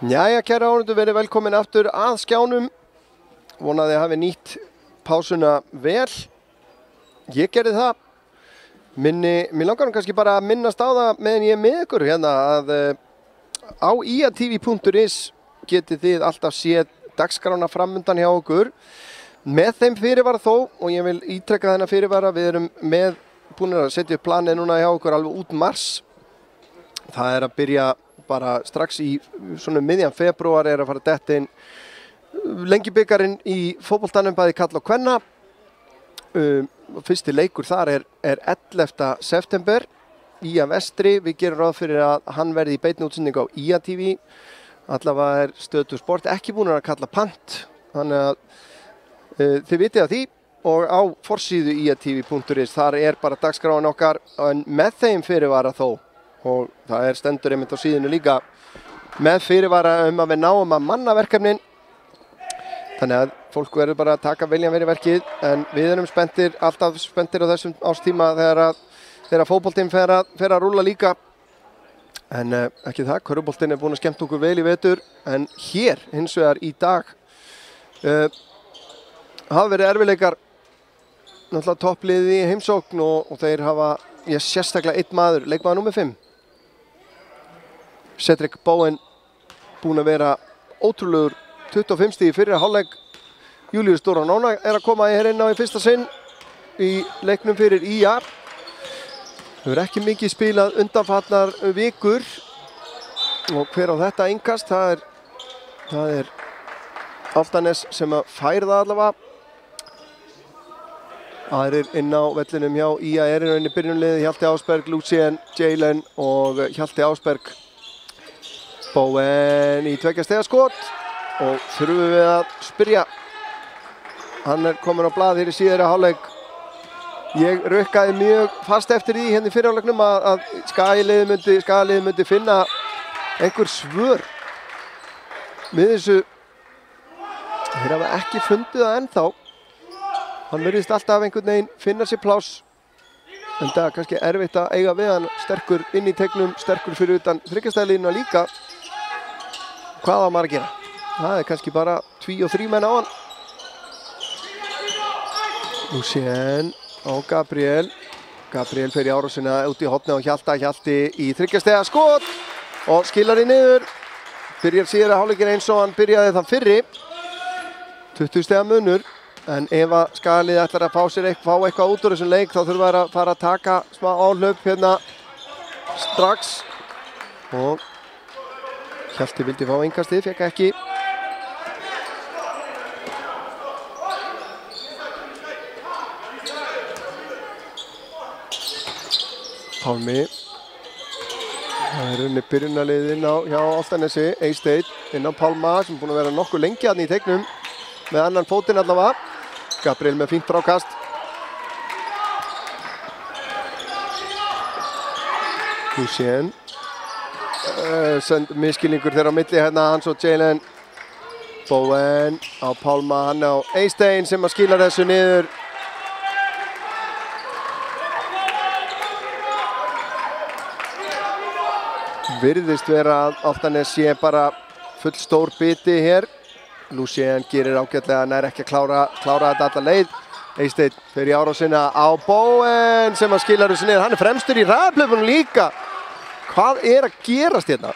Jæja, kæra áhorfendur, verið velkomin aftur að skjánum. Vonaði að hafi nýtt pásuna vel. Ég gerði það. Mér langar kannski bara að minnast á það meðan ég með ykkur hérna að á iatv.is getið þið alltaf séð dagskrána framundan hjá okkur. Með þeim fyrirvara þó, og ég vil ítrekka þennan fyrirvara, við erum búin að setja upp planið núna hjá okkur alveg út mars. Það að byrja bara strax í svona miðjan febrúar að fara að detta inn Lengjubikarinn í fótboltanum bæði karla og kvenna. Fyrsti leikur þar er 11. september IA Vestri. Við gerum ráð fyrir að hann verði í beinni útsendingu á IATV. Allavega Stöð2 Sport ekki búin að kalla pant, þannig að þið vitið af því. Og á forsíðu iatv.is þar bara dagskráin okkar, en með þeim fyrirvara þó. Og það stendur einmitt á síðinu líka með fyrirvara að við náum að manna verkefnin. Þannig að fólk verður bara að taka viljan verið verkið, en við erum spenntir, alltaf spenntir á þessum ástíma þegar fótboltinn fer að rúlla líka. En ekki það, körfuboltinn búin að skemmta okkur vel í vetur, en hér hins vegar í dag hafa verið erfiðleikar. Náttúrulega toppliðið í heimsókn og þeir hafa sérstaklega einn maður, leikmaður númer 5. Cedric Bowen búinn að vera ótrúlegur 25 stig í fyrri hálfleik. Júlíus Dóranóna að koma hér inn á í fyrsta sinn í leiknum fyrir IA. Hefur ekki mikið spilað undanfarnar vikur og hver á þetta innkast, það er Álftanes sem að fær það allavega. Aðrir inn á vellinum hjá IA í rauninni byrjunliðið, Hjalti Ásberg, Lucien, Jalen og Hjalti Ásberg. Bowen í 2 stiga skot og þurfum við að spyrja. Hann komin á blað hér í síðari hálfleik. Ég rukkaði mjög fast eftir því hérna í fyrri hálfleiknum að Skagaliðið myndi finna einhver svör með þessu. Þeir hafa ekki fundið það ennþá. Hann virðist alltaf einhvern veginn finna sér pláss. En það kannski erfitt að eiga við hann, sterkur inn í tegnum, sterkur fyrir utan þryggjastæðalínuna líka. Hvað á maður að gera? Það kannski bara 2 og 3 menn á hann. Lucien og Gabriel. Gabriel fer í árásina út í hornið á Hjalti í 3 stiga skot og skilar í niður. Byrjar síðara hálfleikinn eins og hann byrjaði þann fyrri. 20 stiga munur. En ef að Skagaliðið ætlar að fá eitthvað út úr þessum leik, þá þurfa að fara að taka smá áhlaup hérna strax. Og Hjalti vildi fá innkastið, fékk ekki. Pálmi. Það er unni byrjunarliðið hjá Álftanesi, Eysteinn inn á Pálma sem búinn að vera nokkuð lengi þarna í teiknum með annan fótinn allavega. Gabriel með fínt frákast. Lucien. Miskilningur þeirra á milli hérna, hans og Jalen. Bowen á Pálma, hann á Eysteinn sem að skila þessu niður. Virðist vera að Álftanes sé bara full stór biti hér. Lucien gerir ágætlega, nær ekki að klára þetta alla leið. Eysteinn fer í árásina á Bowen sem að skila þessu niður. Hann er fremstur í hraðahlaupunum líka. Hvað er að gerast hérna?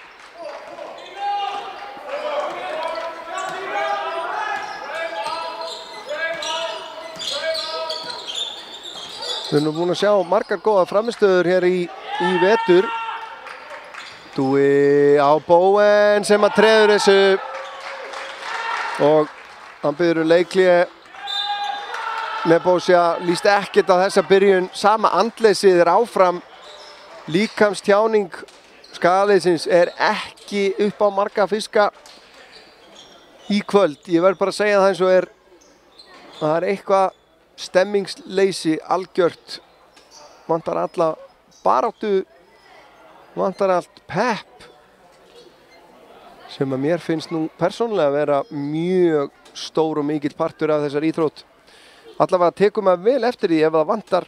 Við erum búin að sjá margar góða framistöður hér í vetur. Dúi á Bowen sem að treður þessu. Og hann byður leikliði. Nebojsa líst ekkert á þessa byrjun. Sama andleysið áfram. Líkamstjáning Skagaliðsins er ekki upp á marga fiska í kvöld. Ég verð bara að segja það eins og er. Það er eitthvað stemmingsleysi algjört. Vantar alla baráttu. Vantar allt pepp. Sem að mér finnst nú persónulega að vera mjög stór og mikill partur af þessar íþrótt. Allavega tekum maður vel eftir því ef það vantar.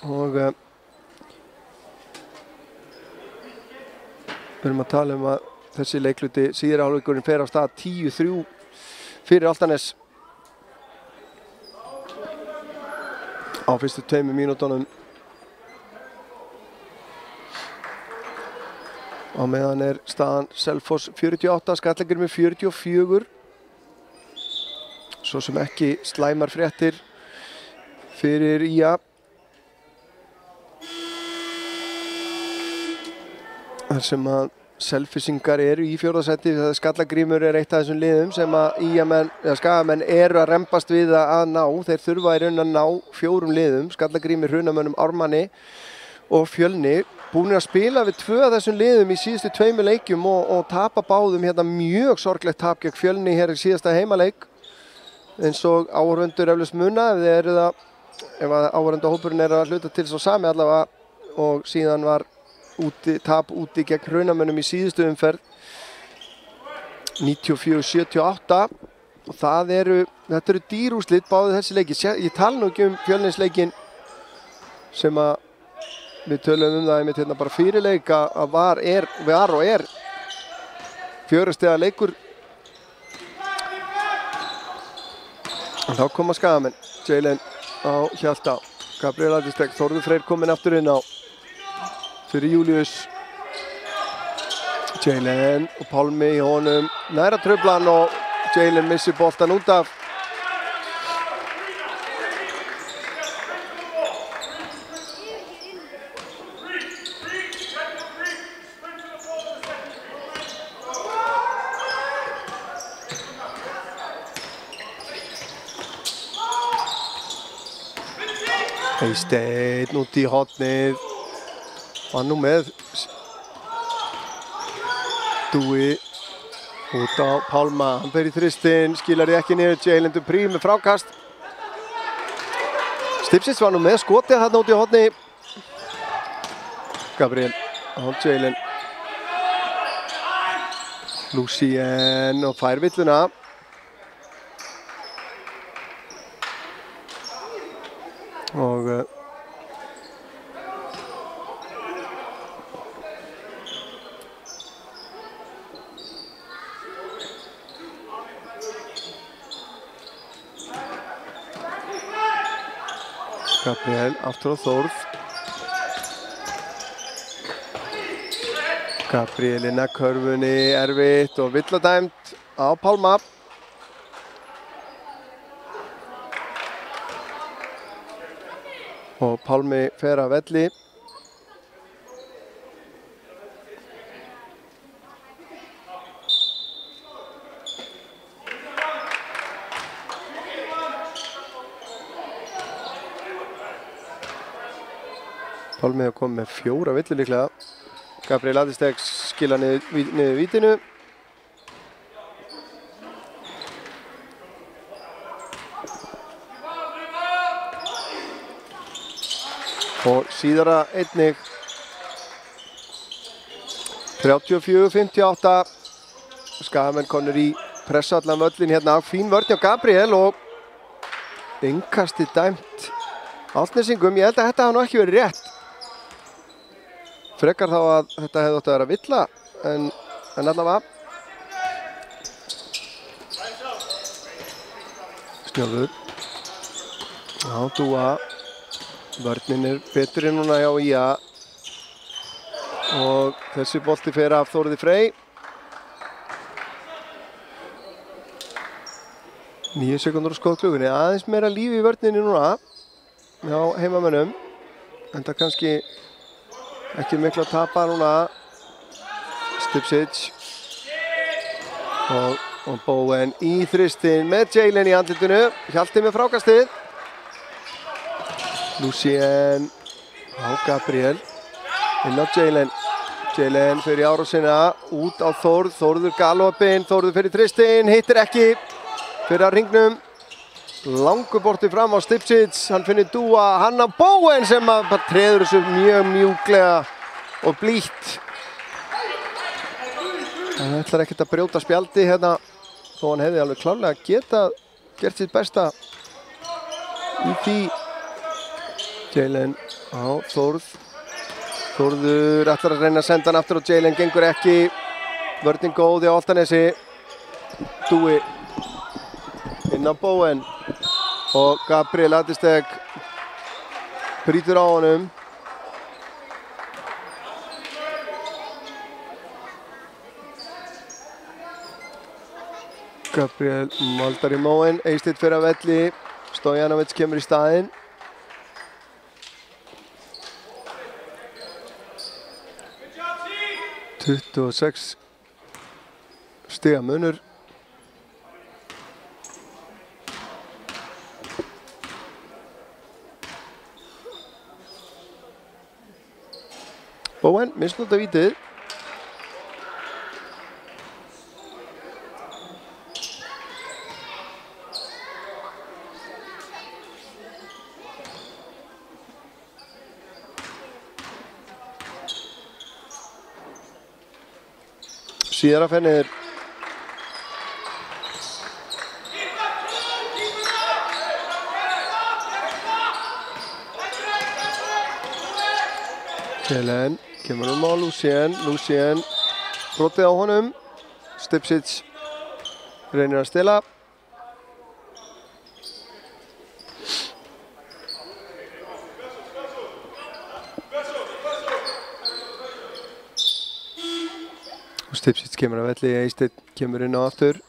Og við erum að tala um að þessi leikluti síðari hálfleikurinn fer á stað 10-3 fyrir Álftanes á fyrstu 2 mínútunum. Á meðan staðan Selfoss 48, Skallagrímur 44. Svo sem ekki slæmar fréttir fyrir IA. Þar sem að Selfissingar eru í 4. sæti, þegar Skallagrímur eitt af þessum liðum sem að IA-menn, eða Skagamenn eru að rembast við að ná. Þeir þurfa í raun að ná 4 liðum, Skallagrímur, Hrunamönnum, Ármanni og Fjölni. Búnir að spila við 2 af þessum liðum í síðustu 2 leikjum og tapa báðum hérna mjög sorglegt tap gegn Fjölni hér í síðasta heimaleik. Eins og áhorfendur eflaust muna ef áhorfendahópurinn að hluta til svo sami allavega, og síðan var tap úti gegn Hrunamönnum í síðustu umferð 94-78 og þetta eru dýrúrslit báðir þessi leiki. Ég tala nú ekki Fjölnisleikin sem að við tölum það einmitt hérna bara fyrir leik að var og er 4 stiga leikur. En þá koma Skagamenn, Jalen á Hjalta, Gabriel Adistek, Þórður Freyr kominn aftur inn á fyrir Július. Jalen og Pálmi í honum næra truflan og Jalen missir boltan út af. Eysteinn út í hornið. Var nú með Dúi út á Pálma, hann fer í þristinn, skilar því ekki niður. Jalen Dupree með frákast. Stipsits var nú með skotið þarna út í horni. Gabriel á Jalen. Lucien og fær villuna. Og Gabriel aftur á Þórð. Gabriel inn að körfunni, erfitt og villadæmt á Pálma. Og Pálmi fer af velli. Pálmi hefur komið með 4 villir líklega. Gabriel Adistek skila niður vítinu. Og síðara einnig 34-58. Skagamenn konur í pressa allan völlin hérna. Fín vörn hjá Gabriel og innkasti dæmt Álftnesingum. Ég held að þetta hafi nú ekki verið rétt. Frekar þá að þetta hefði átt að vera villa, en allavega. Snjálfur. Já, Dúa. Vörnin betri núna hjá IA. Og þessi bolti fer af Þórði Frey. 9 sekúndur á skotklugunni. Aðeins meira líf í vörninni núna hjá heimamönnum. En það kannski ekki miklu að tapa núna. Stipsits og Bowen í þristinn með Jalen í andlitinu. Hjalti með frákastið. Lucien á Gabriel inn á Jalen. Jalen fer í árásina út á Þórð. Þórður galopinn, Þórður fer í þristinn, hittir ekki. Fer að hringnum. Langur borti fram á Stipsits, hann finnir Dúa, hann á Bowen sem bara treður þessu mjög mjúklega og blítt. Hann ætlar ekkert að brjóta spjaldi hérna, þó hann hefði alveg klárlega gert sitt besta í því. Jalen á Þórð. Þórður ætlar að reyna að senda hann aftur og Jalen gengur ekki. Vörnin góð á Álftanesi. Dúi inn á Bowen og Gabriel Adisteg brýtur á honum. Gabriel maldar í móin, Eysteinn fer af velli, Stojanovic kemur í staðinn. Tuttugu og 6 stiga munur. Bowen misnota vítið. Síðara fennir. Kjelen kemur á Lucien brotið á honum. Stipčić reynir að stela. Stipčić kemur á velli, Eysteinn kemur inn á aftur.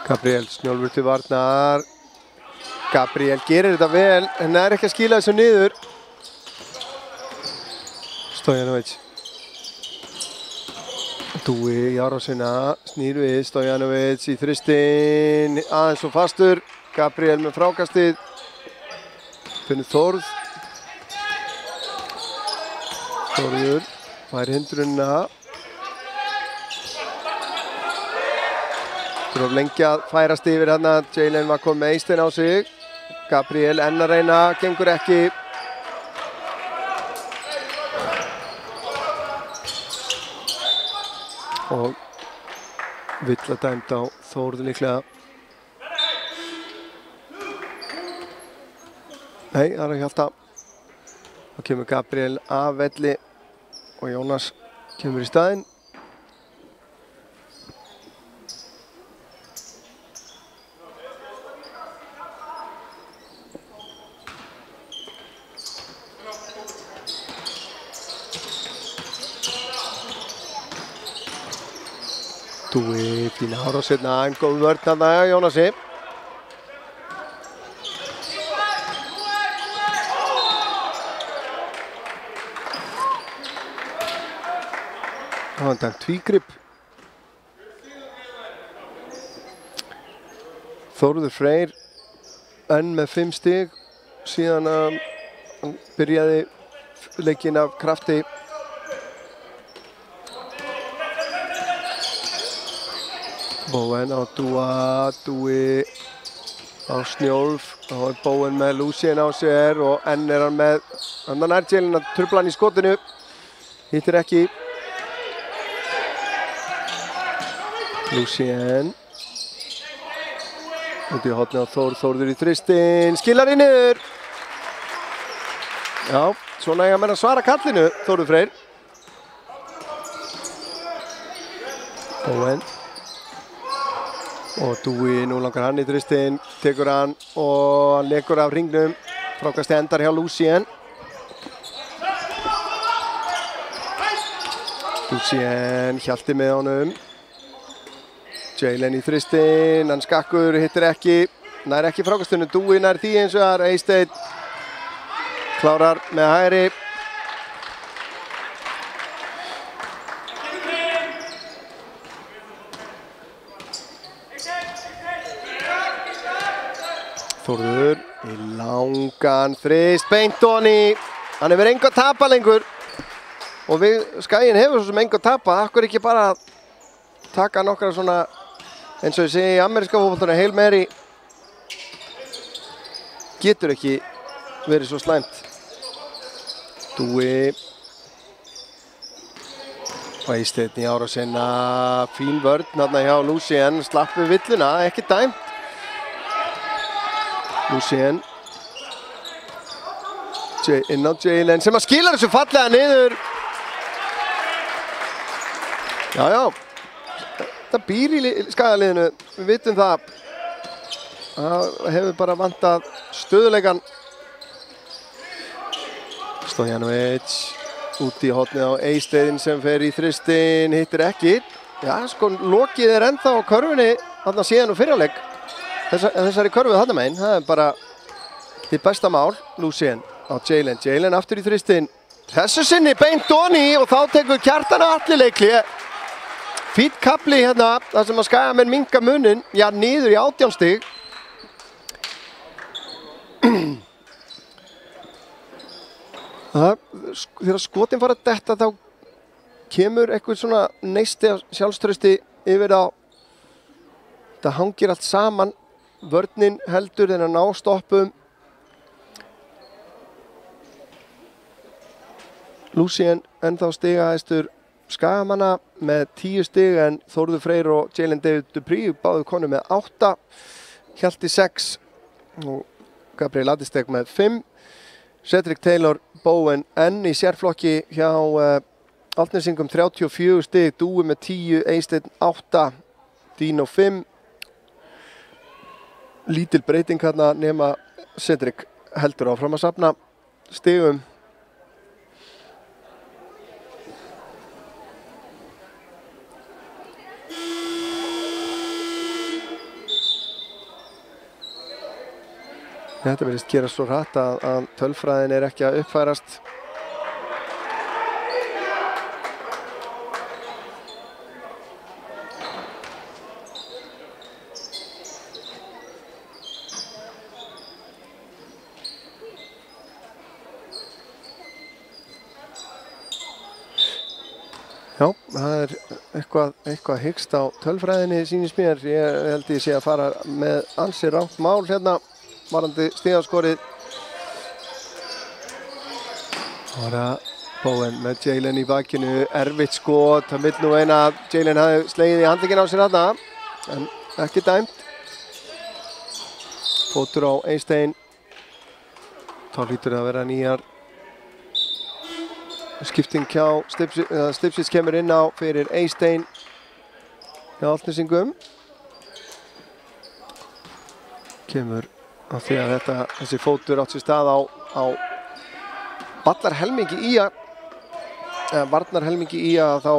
Gabriel snjólfur til varnar. Gabriel gerir þetta vel en er ekki að skila þessu niður. Stojanovic. Dúi í árásina, snýr við, Stojanovic í þristinn, aðeins og fastur. Gabriel með frákastið. Finnur Þórð. Þórður fær hindrunina. Þurfa lengi að færast yfir hérna. Jalen var komið með Eysteinn á sig. Gabriel enn að reyna, gengur ekki. Og villa dæmd á Þórð líklega. Nei, það er ekki alltaf. Þá kemur Gabriel af velli og Jónas kemur í staðinn. Dúi, fína árás hérna, en góð vörn þarna hjá Jónasi. Það var dæmt tvígrip. Þórður Freyr enn með 5 stig síðan hann byrjaði leikinn af krafti. Bowen á Dúi á Snjólf, þá er Bowen með Lucien á sér og enn er hann með annan Jalen að trufla hann í skotinu, hittir ekki. Lucien út í hornið á Þórður í þristinn, skilar í niður. Já, svona eiga menn að svara kallinu, Þórður Freyr. Bowen og Dúi, nú langar hann í þristinn, tekur hann og hann lekur af hringnum. Frákasti endar hjá Lucien. Lucien hjalti með honum. Jalen í þristinn, hann skakkur, hittir ekki. Nær ekki frákastunum, Dúi nær því eins og það er Eysteinn. Klárar með hægri. Þórður í langan þrist, beint honni. Hann hefur engu að tapa lengur. Og Skaginn hefur svo sem engu að tapa. Akkur ekki bara taka nokkra svona, eins og ég segi í ameríska fótboltanum, Hail Mary. Getur ekki verið svo slæmt. Dúi. Og Eysteinn í árásina, fín vörn þarna hjá Lucien, slapp við villuna, ekki dæmt. Lucien. Inn á Jalen sem að skila þessu fallega niður. Já. Það býr í Skagaliðinu, við vitum það. Það hefur bara vantað stöðuleikan. Stojanovic út í hornið á Eysteinn sem fer í þristin, hittir ekki. Já, sko, lokið ennþá á körfunni þarna síðan og fyrraleik. Þessari körfu þarna megin, það bara þitt besta mál. Lucien á Jalen. Jalen aftur í þristin. Þessu sinni beint onni og þá tekur Kjartan Atli leikli. Fínn kafli hérna, þar sem að Skagamenn minnka munin, já, niður í 18 stig. Þegar skotin fara að detta þá kemur eitthvað svona neisti af sjálfstrausti yfir á. Það hangir allt saman. Vörnin heldur þennan ná stoppum. Lucien ennþá stigahæstur Skagamanna með 10 stig en Þórður Freyr og Jalen David Dupree báðu konur með 8, Hjalti 6 og Gabriel Adistek með 5. Cedric Taylor Bowen enn í sérflokki hjá Álftnesingum 34 stig, Dúi með 10, Eysteinn 8, Dino 5. Lítil breyting hérna nema Cedric heldur áfram að safna stigum. Þetta verðist gera svo hratt að tölfræðin ekki að uppfærast. Já, það eitthvað hyggst á tölfræðinni sýnist mér. Ég held ég sé að fara með ansi rangt mál hérna. Varandi stigaskorið. Bowen með Jalen í bakinu, erfitt skot, það vill nú eina að Jalen hafi slegið í handlegginn á sér þarna, en ekki dæmt. Fótur á Eysteinn. Þá hlýtur það að vera nýjar. Skipting hjá Stipsits kemur inn á fyrir Eysteinn hjá Álftnesingum. Kemur af því að þessi fótur átt sér stað á vallarhelmingi í að, eða varnarhelmingi í að þá,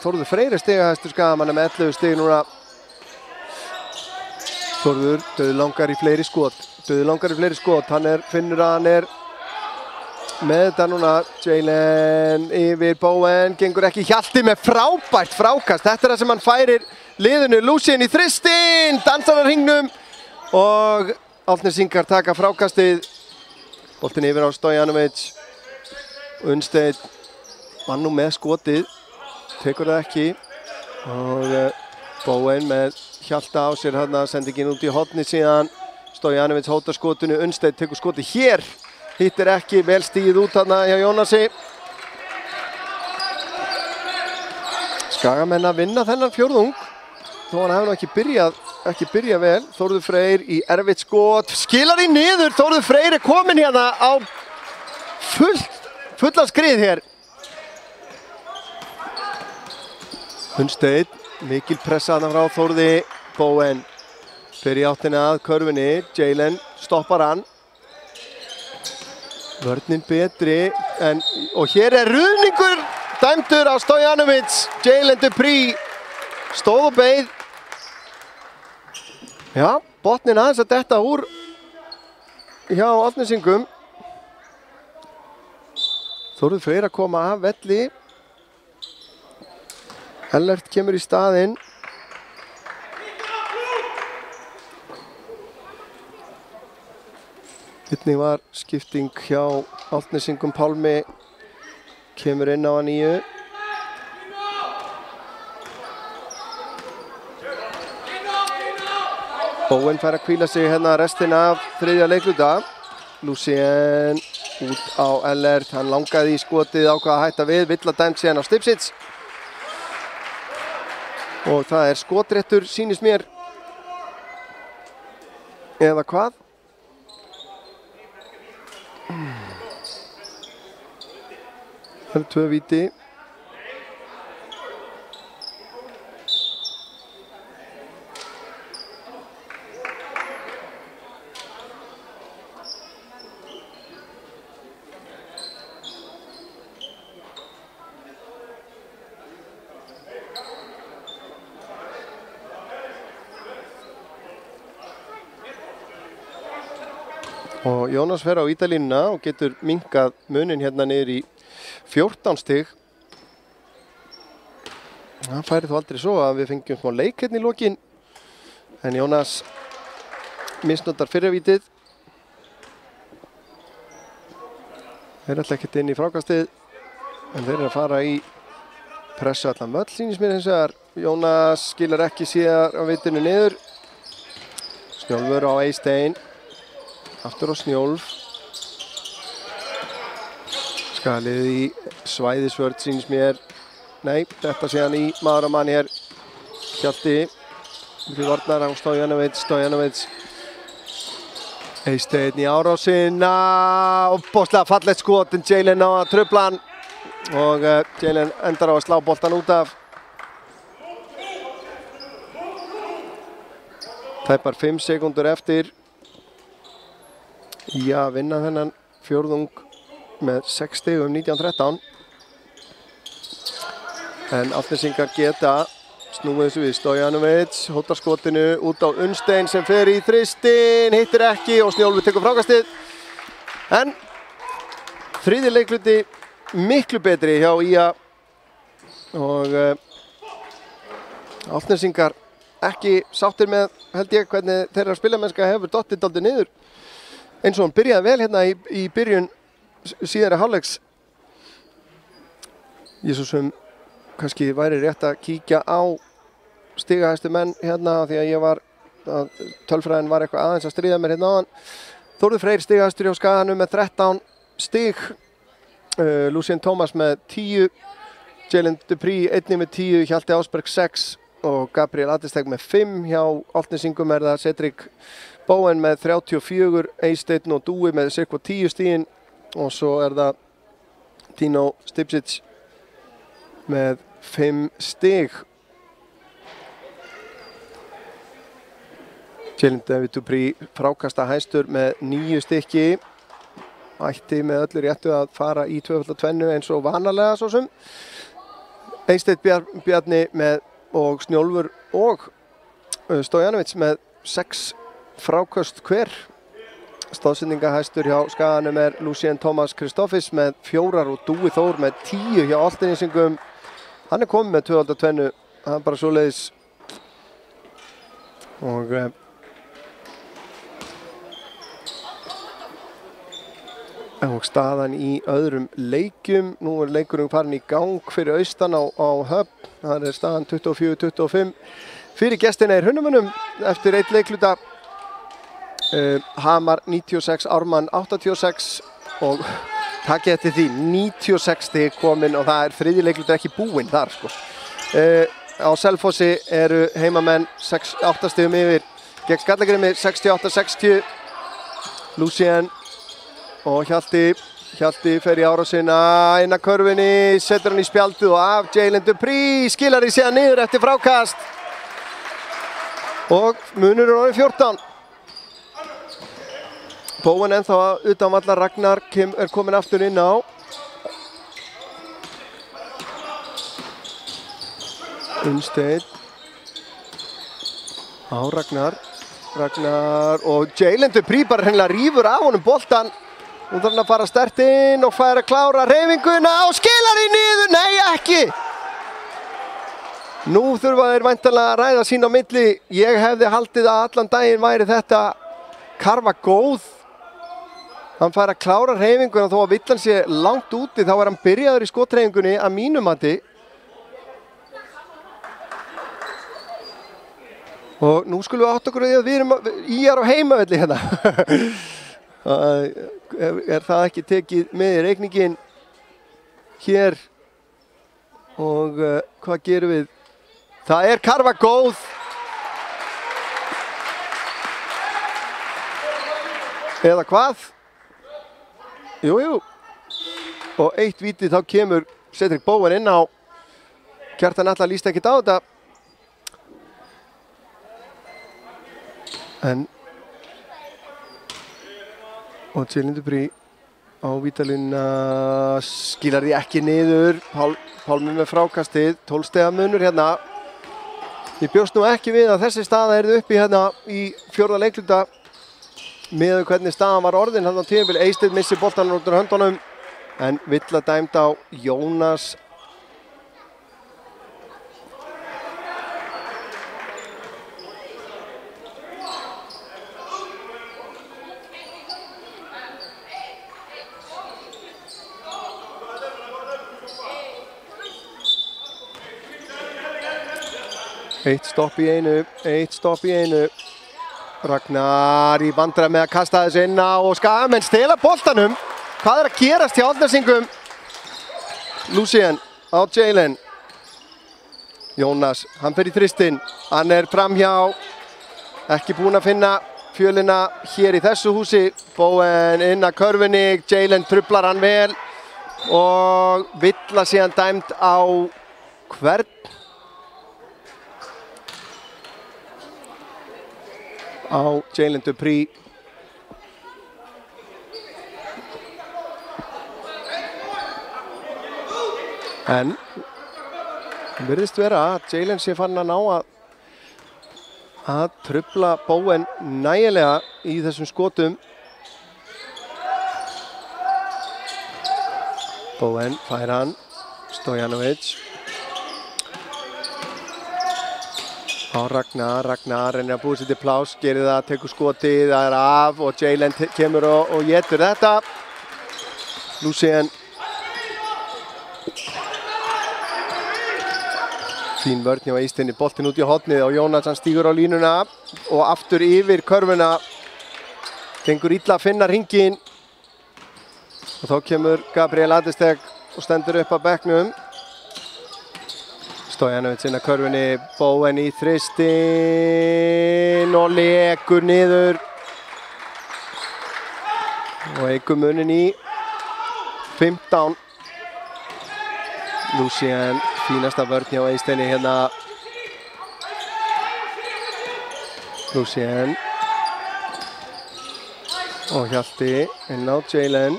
Þórður Freyr stigahæstur Skagamanna með 11 stig núna. Þórður dauðlangar í fleiri skot, hann finnur að hann með þetta núna. Jalen yfir Bowen, gengur ekki, Hjalti með frábært frákast, þetta það sem hann færir liðinu. Lucien í þristin, dansar á hringnum og Álftnesingar taka frákastið. Boltinn yfir á Stojanovic. Unnsteinn var nú með skotið, tekur það ekki. Og Bowen með Hjalta á sér hérna, sendingin út í hornið síðan. Stojanovic hótar skotinu, Unnsteinn tekur skotið hér. Hittir ekki, vel stíð út hérna hjá Jónasi. Skagamenn að vinna þennan fjórðung. Þó hann hefði nú ekki byrjað vel. Þórður Freyr í erfitt skot, skilar í niður. Þórður Freyr kominn hérna á fullan skrið hér. Unnsteinn, mikil pressa þarna frá Þórði. Bowen fer í áttina að körfunni. Jalen stoppar hann. Vörnin betri, og hér ruðningur dæmdur á Stojanovic. Jalen Dupree stóð og beið. Já, botnin aðeins að detta úr hjá Álftnesingum. Þórður Freyr að koma af velli. Ellert kemur í staðinn. Einnig var skipting hjá Álftnesingum. Pálmi kemur inn á að nýju. Bowen fær að hvíla sig hérna restina af þriðja leikluta. Lucien út á Ellert, hann langaði í skotið, ákvað að hætta við, vill að dæmt síðan á Stipsits. Og það skotréttur, sýnist mér. Eða hvað? Það 2 víti. Og Jónas fer á vítalínuna og getur minnkað munin hérna niður í 14 stig. Það færi þó aldrei svo að við fengjum smá leik hérna í lokin. En Jónas misnotar fyrra vítið. Þeir ætla ekkert inn í frákastið. En þeir að fara í pressu allan völl, sýnist mér hins vegar. Jónas skilar ekki síðar á vitinu niður. Snjólfur á Eystein. Aftur á Snjólf. Skalið í svæðisvörð, sýnist mér. Nei, þetta síðan í maður og mann hér. Hjalti. Til varnar á Stojanovic. Eystein í árásina. Og bóðslega fallegt skot en Jalen á að trufla hann. Og Jalen endar á að slá boltan út af. Tæpar 5 sekúndur eftir. Já, vinna þennan fjórðung með 6 stigum 19-13. En Álftnesingar geta snúið þessu við. Stojanovic hótar skotinu út á Unnstein sem fer í þristin, hittir ekki og Snjólfur tekur frákastið. En þriðji leikluti miklu betri hjá IA og Álftnesingar ekki sáttir með, held ég, hvernig þeirra spilamennska hefur dottið dálítið niður. Eins og hann byrjaði vel hérna í byrjun síðari hálfleiks. Ég svo sem kannski væri rétt að kíkja á stigahæstu menn hérna því að tölfræðin var eitthvað aðeins að stríða mér hérna áðan. Þórður Freyr stigahæstur hjá Skaganum með 13 stig. Lucien Thomas með 10. Jalen Dupree einnig með 10. Hjalti Ásberg 6. Og Gabriel Adesteg með 5. Hjá Álftnesingum það Cedric Bowen með 34, Eysteinn og Dúi með cirka 10 stigin og svo það Tino Stipčić með 5 stig. Jalen Dupree frákasta hæstur með 9 stykki. Ætti með öllu réttu að fara í 2x2 eins og vanalega svo sem. Eysteinn Bjarni með og Snjólfur og Stojanovic með 6 fráköst hver. Stóðsendingahæstur hjá Skaganum Lucien Thomas Kristoffis með 4 og Dúi Þór með 10 hjá Álftnesingum. Hann komið með 2x2, það bara svoleiðis. Og staðan í öðrum leikjum. Nú leikurinn farin í gang fyrir austan á Höfn. Það staðan 24-25 fyrir gestina í Hundamunum eftir 1 leikluta. Hamar 96, Ármann 86 og takið eftir því 96 stig komin og það þriðji leiklutur ekki búinn þar sko. Á Selfossi eru heimamenn 8 stigum yfir gegn Skallagrimi 68-60. Lucien og Hjalti fer í árásina inn að körfunni, setur hann í spjaldið og af Jalen Dupree, skilar í síðan niður eftir frákast og munur orðinn 14. Bowen ennþá utan vallar, Ragnar komin aftur inn á. Unnstein á Ragnar og Jalen Dupree bara hreinlega rífur af honum boltan. Nú þarf hann að fara sterkt inn og fær að klára hreyfinguna og skilar í niður, nei ekki! Nú þurfa þeir væntanlega að ræða sín á milli. Ég hefði haldið að allan daginn væri þetta karfa góð. Hann fær að klára hreyfinguna þó að villan sé langt úti, þá hann byrjaður í skothreyfingunni að mínum mati. Og nú skulum við átta okkur að við erum á heimavelli hérna. Það ekki tekið með í reikningin hér og hvað gerum við? Það karfa góð. Eða hvað? Jú, jú. Og eitt víti þá kemur Cedric Bowen inn á. Kjartan Atla líst ekkert á þetta. Og Jalen Dupree á vítalínuna skilar því ekki niður. Pálmi með frákastið, 12 stiga munur hérna. Ég bjóst nú ekki við að þessi staða yrði uppi hérna í fjórða leikluta með hvernig staðan var orðin hérna á tímabili. Eysteinn missir boltann út úr höndunum en villa dæmd á Jónas. Eitt stopp í einu. Ragnar í vandræðum með að kasta þessu inn á og Skagamenn stela boltanum. Hvað að gerast hjá Árnesingum? Lucien á Jalen. Jónas, hann fer í þristinn. Hann framhjá. Ekki búinn að finna fjölina hér í þessu húsi. Bowen inn að körfunni. Jalen truflar hann vel. Og villa síðan dæmd á hvern? Á Jalen Dupree. En virðist vera að Jalen sé farin að ná að trufla Bowen nægilega í þessum skotum. Bowen fær hann. Stojanovic. Á Ragnar reynir að búið sér til pláss, gerir það, tekur skotið, það af og Jalen kemur og étur þetta. Lucien. Fín vörn hjá Eysteini, boltinn út í hornið og Jónas hann stígur á línuna og aftur yfir körfuna. Gengur illa að finna hringinn. Og þá kemur Gabriel Adesteg og stendur upp að bekknum. Stojanovic inn að körfunni, Bowen í þristinn og lekur niður. Og eykur munin í 15. Lucien, fínasta vörn hjá Eysteini hérna. Lucien. Og Hjalti inn á Jalen.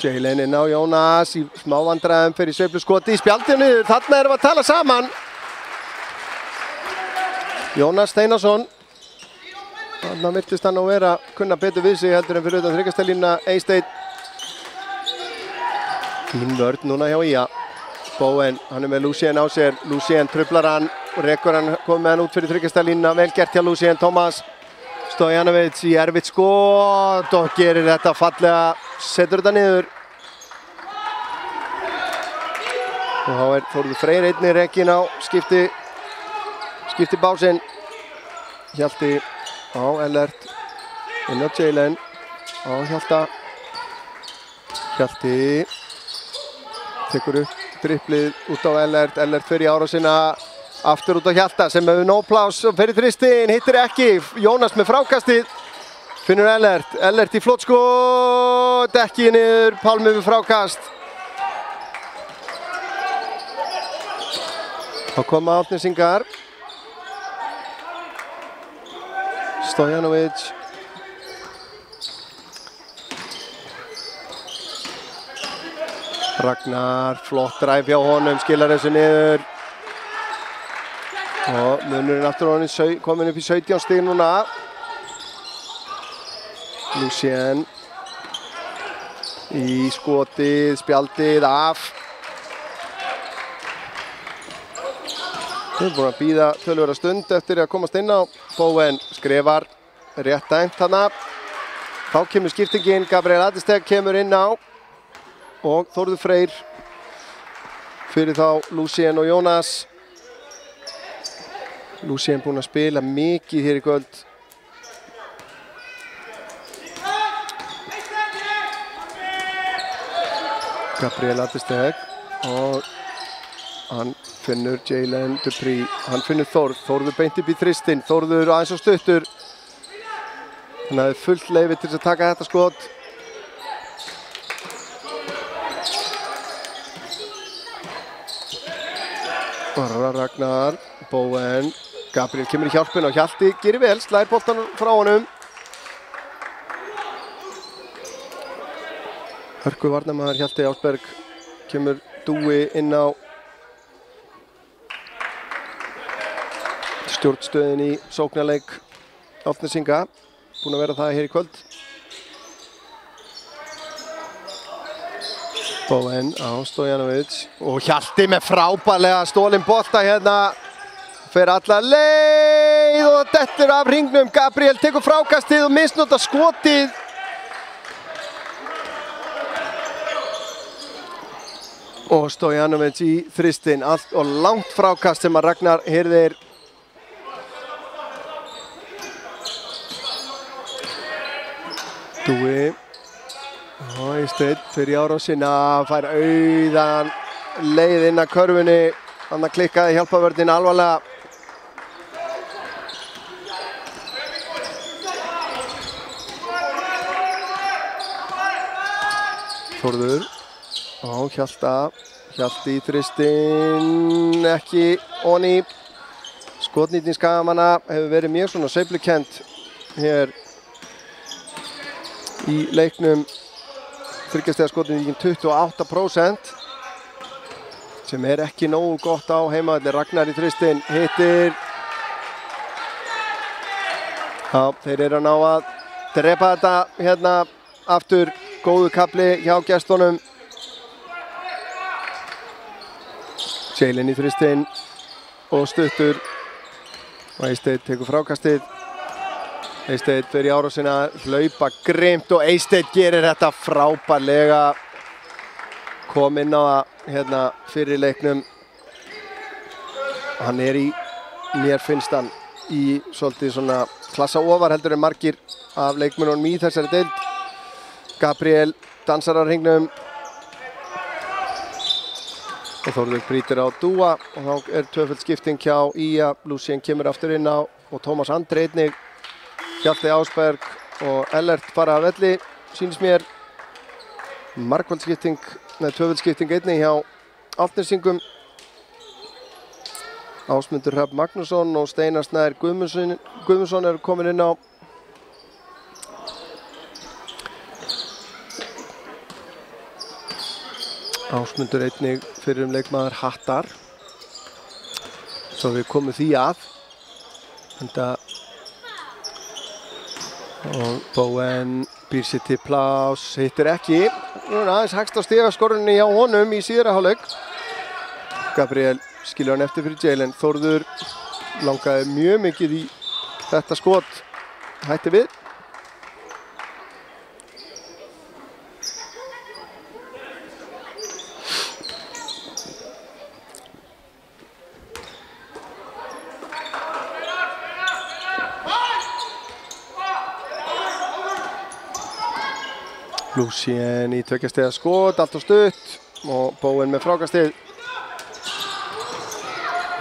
Jalen inn á Jónas í smá vandræðum fyrir sveifluskoti í spjaldið niður. Þarna erum við að tala saman. Jónas Steinarsson. Þarna virtist hann að vera kunna betur við sig heldur en fyrir utan þryggjastælínuna. Eysteinn. Fín vörn núna hjá IA. Bowen, hann með Lucien á sér. Lucien truflar hann og rekur hann, komið með hann út fyrir þryggjastælínuna. Vel gert hjá Lucien. Thomas Stojanovic í erfitt skot og gerir þetta fallega. Setur þetta niður. Og þá Þórður Freyr einnig rekinn á skipti básinn. Hjalti á Ellert. Inn á Jalen. Á Hjalta. Hjalti. Tekur upp driplið út á Ellert. Ellert fer í árásina. Aftur út á Hjalta sem hefur nóg pláss og fer í þristinn. Hittir ekki. Jónas með frákastið. Finnur Ellert. Ellert í flott skot. Ekki niður. Pálmi með frákast. Þá koma Árnesingar. Stojanovic. Ragnar. Flott dræf hjá honum. Skilar þessu niður. Og munurinn aftur honum komin upp í 17 stig núna. Lucien í skotið, spjaldið af. Við erum búin að bíða töluvera stund eftir að komast inn á. Bowen skrifar rétt dæmt þarna. Þá kemur skiptingin, Gabriel Adesteg kemur inn á og Þórður Freyr fyrir þá Lucien og Jónas. Lucien búinn að spila mikið hér í kvöld. Gabriel Adesteg og Hann finnur Jalen Dupree, hann finnur Þórð, Þórður beint upp í þristinn, Þórður aðeins og stuttur. Hann hafði fullt leyfi til að taka þetta skot. Ragnar, Bowen, Gabriel kemur í hjálpina og Hjalti gerir vel, slær boltan frá honum. Hörku varnarmaður Hjalti Ásberg, kemur Dúi inn á stjórnstöðin í sóknarleik Álftnesinga, búinn að vera það hér í kvöld. Bowen á Stojanovic og Hjalti með frábærlega stólinn bolta hérna. Fer alla leið og dettur af hringnum. Gabriel tekur frákastið og misnota skotið. Og Stojanovic í þristinn, allt og langt frákast sem að Ragnar hirðir. Dúi. Eysteinn fyrir árásina, fær auðan leið inn að körfunni. Hann klikkaði hjálpavörðin alvarlega. Þórður á Hjalta, Hjalti í þristinn, ekki onni. Skotnýtning Skagamanna hefur verið mjög svona sveiflukennd hér í leiknum. Þriggjastiga skotnýtingin 28%, sem er ekki nógu gott á heimavelli. Ragnar í þristinn, hittir. Já, þeir eru að ná að drepa þetta hérna aftur. Góðu kafli hjá gestunum. Jalen í þristinn og stuttur. Og Eysteinn tekur frákastið. Eysteinn fer í árásina, hlaupa grimmt og Eysteinn gerir þetta frábærlega. Kom inn á það hérna fyrir leiknum. Hann er í, mér finnst hann, í svolítið svona klassa ofar heldur en margir af leikmönnunum í þessari deild. Gabriel dansar á hringnum. Og Þórður brýtur á Dúa og þá er tvöföld skipting hjá Ía. Lucien kemur aftur inn á og Tómas Andri einnig. Hjalti Ásberg og Ellert fara af velli, sýnist mér. Markvöldskipting, neða tvöföldskipting einnig hjá Álftnesingum. Ásmundur Hrafn Magnússon og Steinar Snær Guðmundsson eru komin inn á. Ásmundur einnig fyrir leikmaður Hattar. Svo við komum því að. Enda og Bowen býr sér til pláss, hittir ekki. Núna aðeins hægst á stigaskorunni hjá honum í síðara hálfleik. Gabriel skilur hann eftir fyrir Jalen. Þórður langaði mjög mikið í þetta skot. Hætti við. Lucien í tveggjastiga skot, allt og stutt og Bowen með frákastið.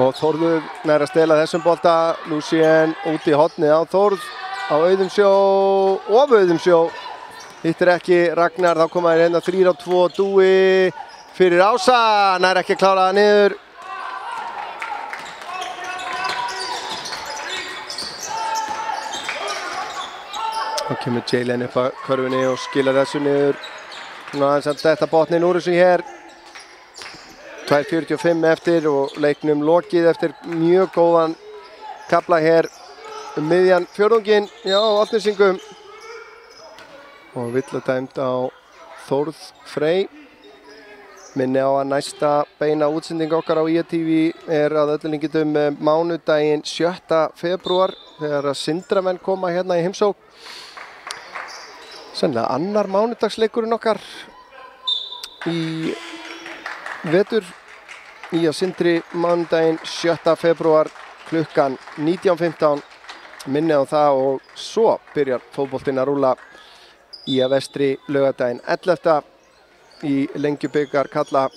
Og Þórður nær að stela þessum bolta. Lucien út í hornið á Þórð á Auðumsjó og Auðumsjó. Hittir ekki Ragnar, þá koma þeir inn á 3-2. Dúi fyrir Ása, nær ekki að klára það niður. Þá kemur Jalen upp að körfunni og skilar þessu niður. Núna aðeins að detta botnin úr þessu hér. 2:45 eftir og leiknum lokið eftir mjög góðan kafla hér miðjan fjórðunginn hjá Álftnesingum. Og villadæmd á Þórð Frey. Minni á að næsta beina útsending okkar á IATV er að öllu líkindum mánudaginn 7. febrúar þegar að Sindramenn koma hérna í heimsókn. Sennilega annar mánudagsleikurinn okkar í vetur í að Sindri mánudaginn 7. febrúar klukkan 19:15. Minni á það og svo byrjar fótboltinn að rúlla í að vestri laugardaginn 11. í Lengjubikar kalla.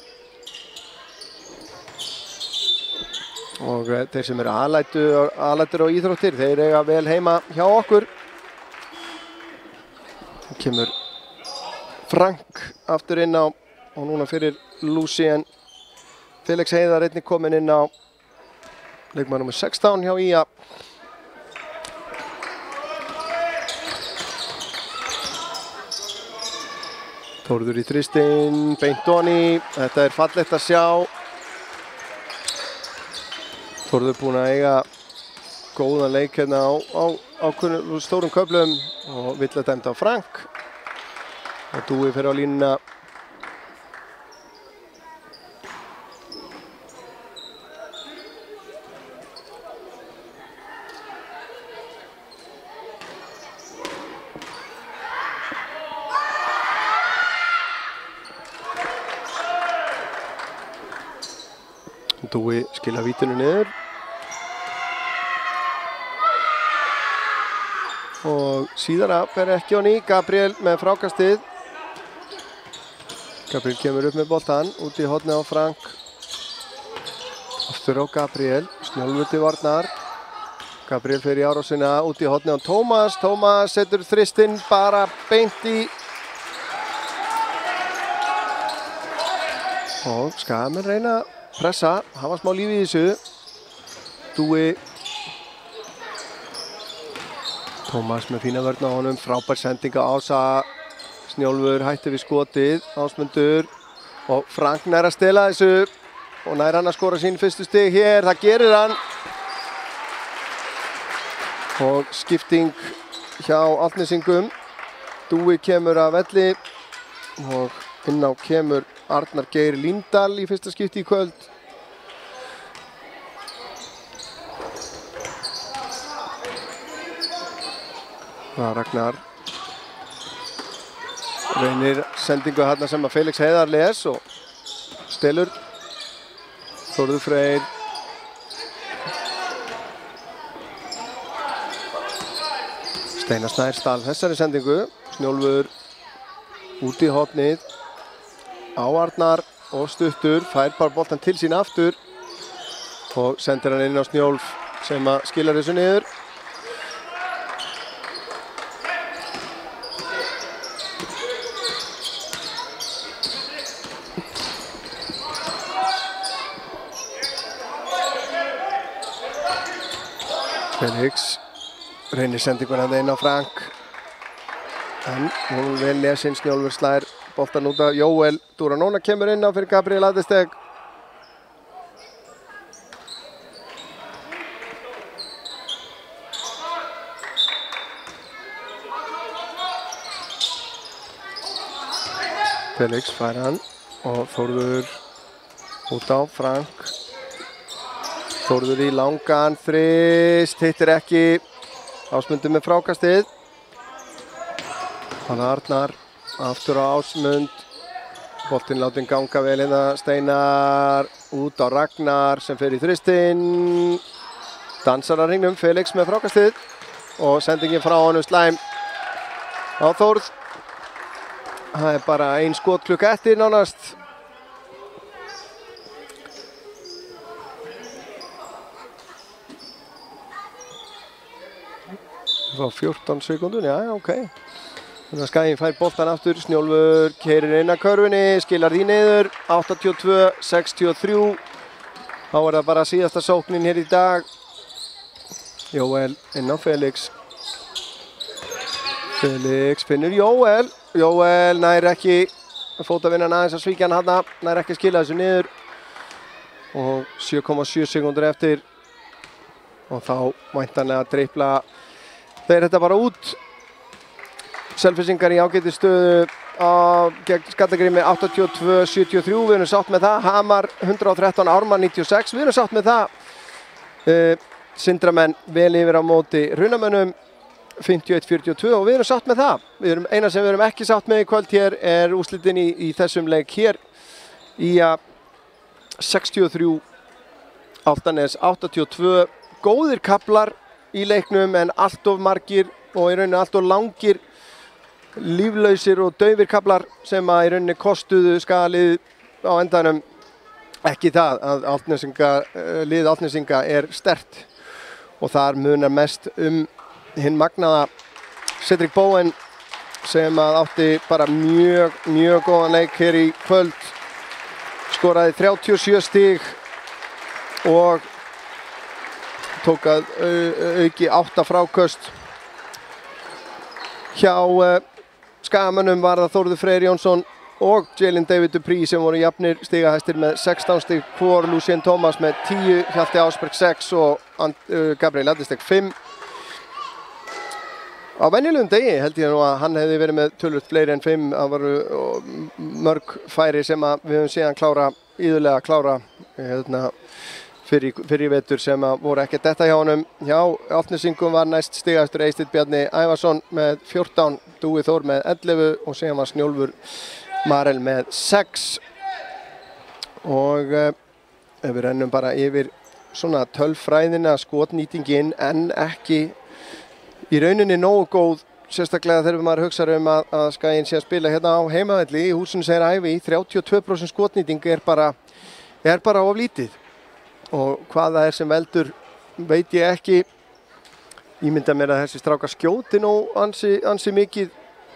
Og þeir sem eru aðlættur á íþróttir, þeir eiga vel heima hjá okkur. Það kemur Frank aftur inn á og núna fyrir Lucien. Felix Heiðar einnig kominn inn á leikmaður nummer 16 hjá IA. Þórður í þristinn, beint ofan. Þetta er fallegt að sjá. Þórður búinn að eiga góðan leik hérna á stórum köflum og vill að dæmda á Frank. Og Dúi fer á línuna. Dúi skila vítinu niður. Og síðara fer ekki á ný, Gabriel með frákastið. Gabriel kemur upp með boltan, út í hornið á Frank. Aftur á Gabriel, Snjólfur til varnar. Gabriel fer í árásina, út í hornið á Tómas. Tómas setur þristinn bara beint í. Og Skagamenn reyna að pressa, hafa smá lífi í þessu. Dúi. Tómas með fína vörn á honum, frábær sendinga Ása. Snjólfur hætti við skotið, Ásmundur. Og Frank nær að stela þessu. Og nær hann að skora sín fyrstu stig hér, það gerir hann. Og skipting hjá Álftnesingum. Dúi kemur af velli. Og inn á kemur Arnar Geir Líndal í fyrsta skipti í kvöld. Ragnar reynir sendingu hérna sem að Felix Heiðar les og stelur. Þórður Freyr. Steinar Snær stal þessari sendingu. Snjólfur út í hornið á Arnar og stuttur, fær bara boltan til sín aftur og sendir hann inn á Snjólf sem að skilar þessu niður. Felix reynir sendinguna inn á Frank en hún vel lesin. Snjólfur slær boltan út af Jóel. Duranona kemur inn á fyrir Gabriel Adesteg. Felix fær hann og Þórður út á Frank. Þórður í langan þrist, hittir ekki. Ásmundur með frákastið. Hann Arnar aftur á Ásmund. Boltinn látin ganga vel hérna. Steinar út á Ragnar sem fer í þristinn. Dansar að hringnum, Felix með frákastið. Og sendingin frá honum slæm á Þórð. Það er bara ein skotklukka eftir nánast. Frá 14 sekúndun, já, ok. Þannig að Skaginn fær boltan aftur. Snjólfur keyrir inn að körfunni, skilar því niður. 82-63. Þá er það bara síðasta sóknin hér í dag. Jóel inn á Felix. Felix finnur Jóel. Jóel nær ekki fótavinnan aðeins að svíkja hann hana. Nær ekki að skila þessu niður. Og 7,7 sekúndur eftir. Og þá væntanlega dribla þeir þetta bara út. Selfyssingar í ágæti stöðu gegn Skallagrimi 82-73. Við erum sátt með það. Hamar 113, Ármann 96. Við erum sátt með það. Sindramenn vel yfir á móti Hrunamönnum 51-42 og við erum sátt með það. Eina sem við erum ekki sátt með í kvöld hér er úrslitin í þessum leik hér. IA 63, Álftanes 82. Góðir kaflar í leiknum en allt of margir og í rauninni allt of langir, líflausir og daufir kaflar sem að í rauninni kostuðu Skagalið á endanum ekki það að lið Álftnesinga sterkt og þar munar mest hinn magnaða Cedric Bowen sem átti bara mjög góðan leik hér í kvöld, skoraði 37 stig og tók að auki 8 fráköst. Hjá Skagamönnum var það Þórður Freyr Jónsson og Jalen David Dupree sem voru jafnir stigahæstir með 16 stig hvor, Lucien Thomas með 10, Hjalti Ásberg 6 og Gabriel Adlistek 5. Á venjulegum degi held ég nú að hann hefði verið með tölvöld fleiri en 5. Það voru mörg færi sem við höfum síðan iðulega klára fyrir vetur sem voru ekki detta hjá honum. Hjá Álftnesingum var næst stigahæstur Eysteinn Bjarni Ævarsson með 14, Dúi Þór með 11 og síðan var Snjólfur Marel með 6 og ef við rennum bara yfir svona tölfræðina, skotnýtingin en ekki í rauninni nógu góð, sérstaklega þegar maður hugsar að Skaginn sé að spila hérna á heimavelli í húsinu segir Ævi, 32% skotnýting er bara of lítið og hvað það sem veldur veit ég ekki. Ímynda mér að þessi strákar skjóti nú ansi mikið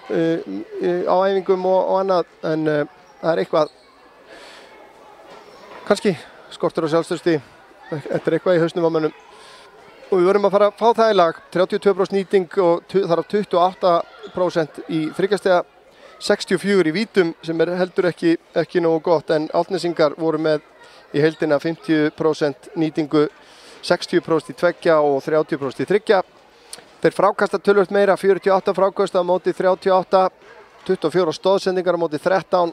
á æfingum og annað en það eitthvað kannski skortur á sjálfstrausti, þetta eitthvað í hausnum á mönnum og við verðum að fara að fá það í lag. 32% nýting og þar af 28% í þriggjastiga, 64 í vítum sem heldur ekki nógu gott en Álftnesingar voru með í heildina 50% nýtingu, 60% í tveggja og 30% í þriggja. Þeir frákasta tölvöld meira, 48 frákasta á móti 38, 24 stóðsendingar á móti 13.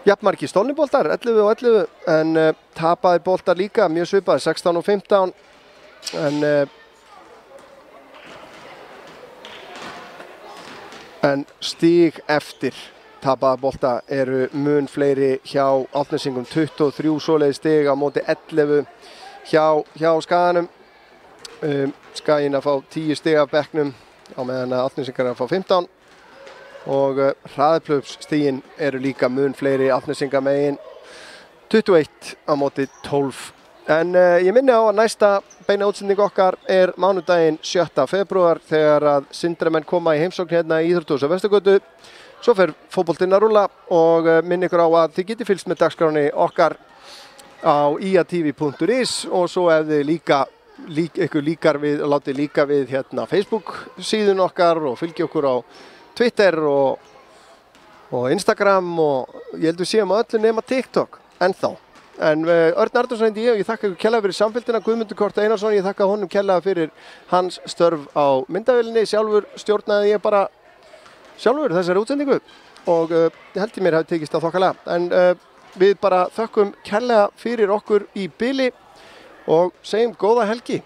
Jafnmargir stolniboltar, 11 og 11, en tapaði boltar líka, mjög svipaði, 16 og 15. En stig eftir tapaða bolta eru mun fleiri hjá Álftnesingum, 23 svoleiðis stig á móti 11 hjá Skaganum. Skaginn að fá 10 stig af bekknum á meðan að Álftnesingar að fá 15 og hraðplöpsstigin eru líka mun fleiri Álftnesinga megin, 21 á móti 12. En ég minni á að næsta beina útsending okkar er mánudaginn 7. febrúar þegar að Sindramenn koma í heimsókn hérna í Íþróttahúsi á Vesturgötu. Svo fer fótboltinn að rúlla og minni ykkur á að þið getið fylgst með dagskráni okkar á iatv.is og svo ef þið látið líka við hérna Facebook síðun okkar og fylgi okkur á Twitter og Instagram og ég held við séum á öllu nema TikTok ennþá. En Örn Arnórsson heiti ég þakka ykkur kærlega fyrir samfylgdina, Guðmundur Kort Einarsson, ég þakka honum kærlega fyrir hans störf á myndavélinni, sjálfur stjórnaði ég bara þessari útsendingu og held ég mér hafi tekist það þokkalega. En við bara þökkum kærlega fyrir okkur í bili og segjum góða helgi.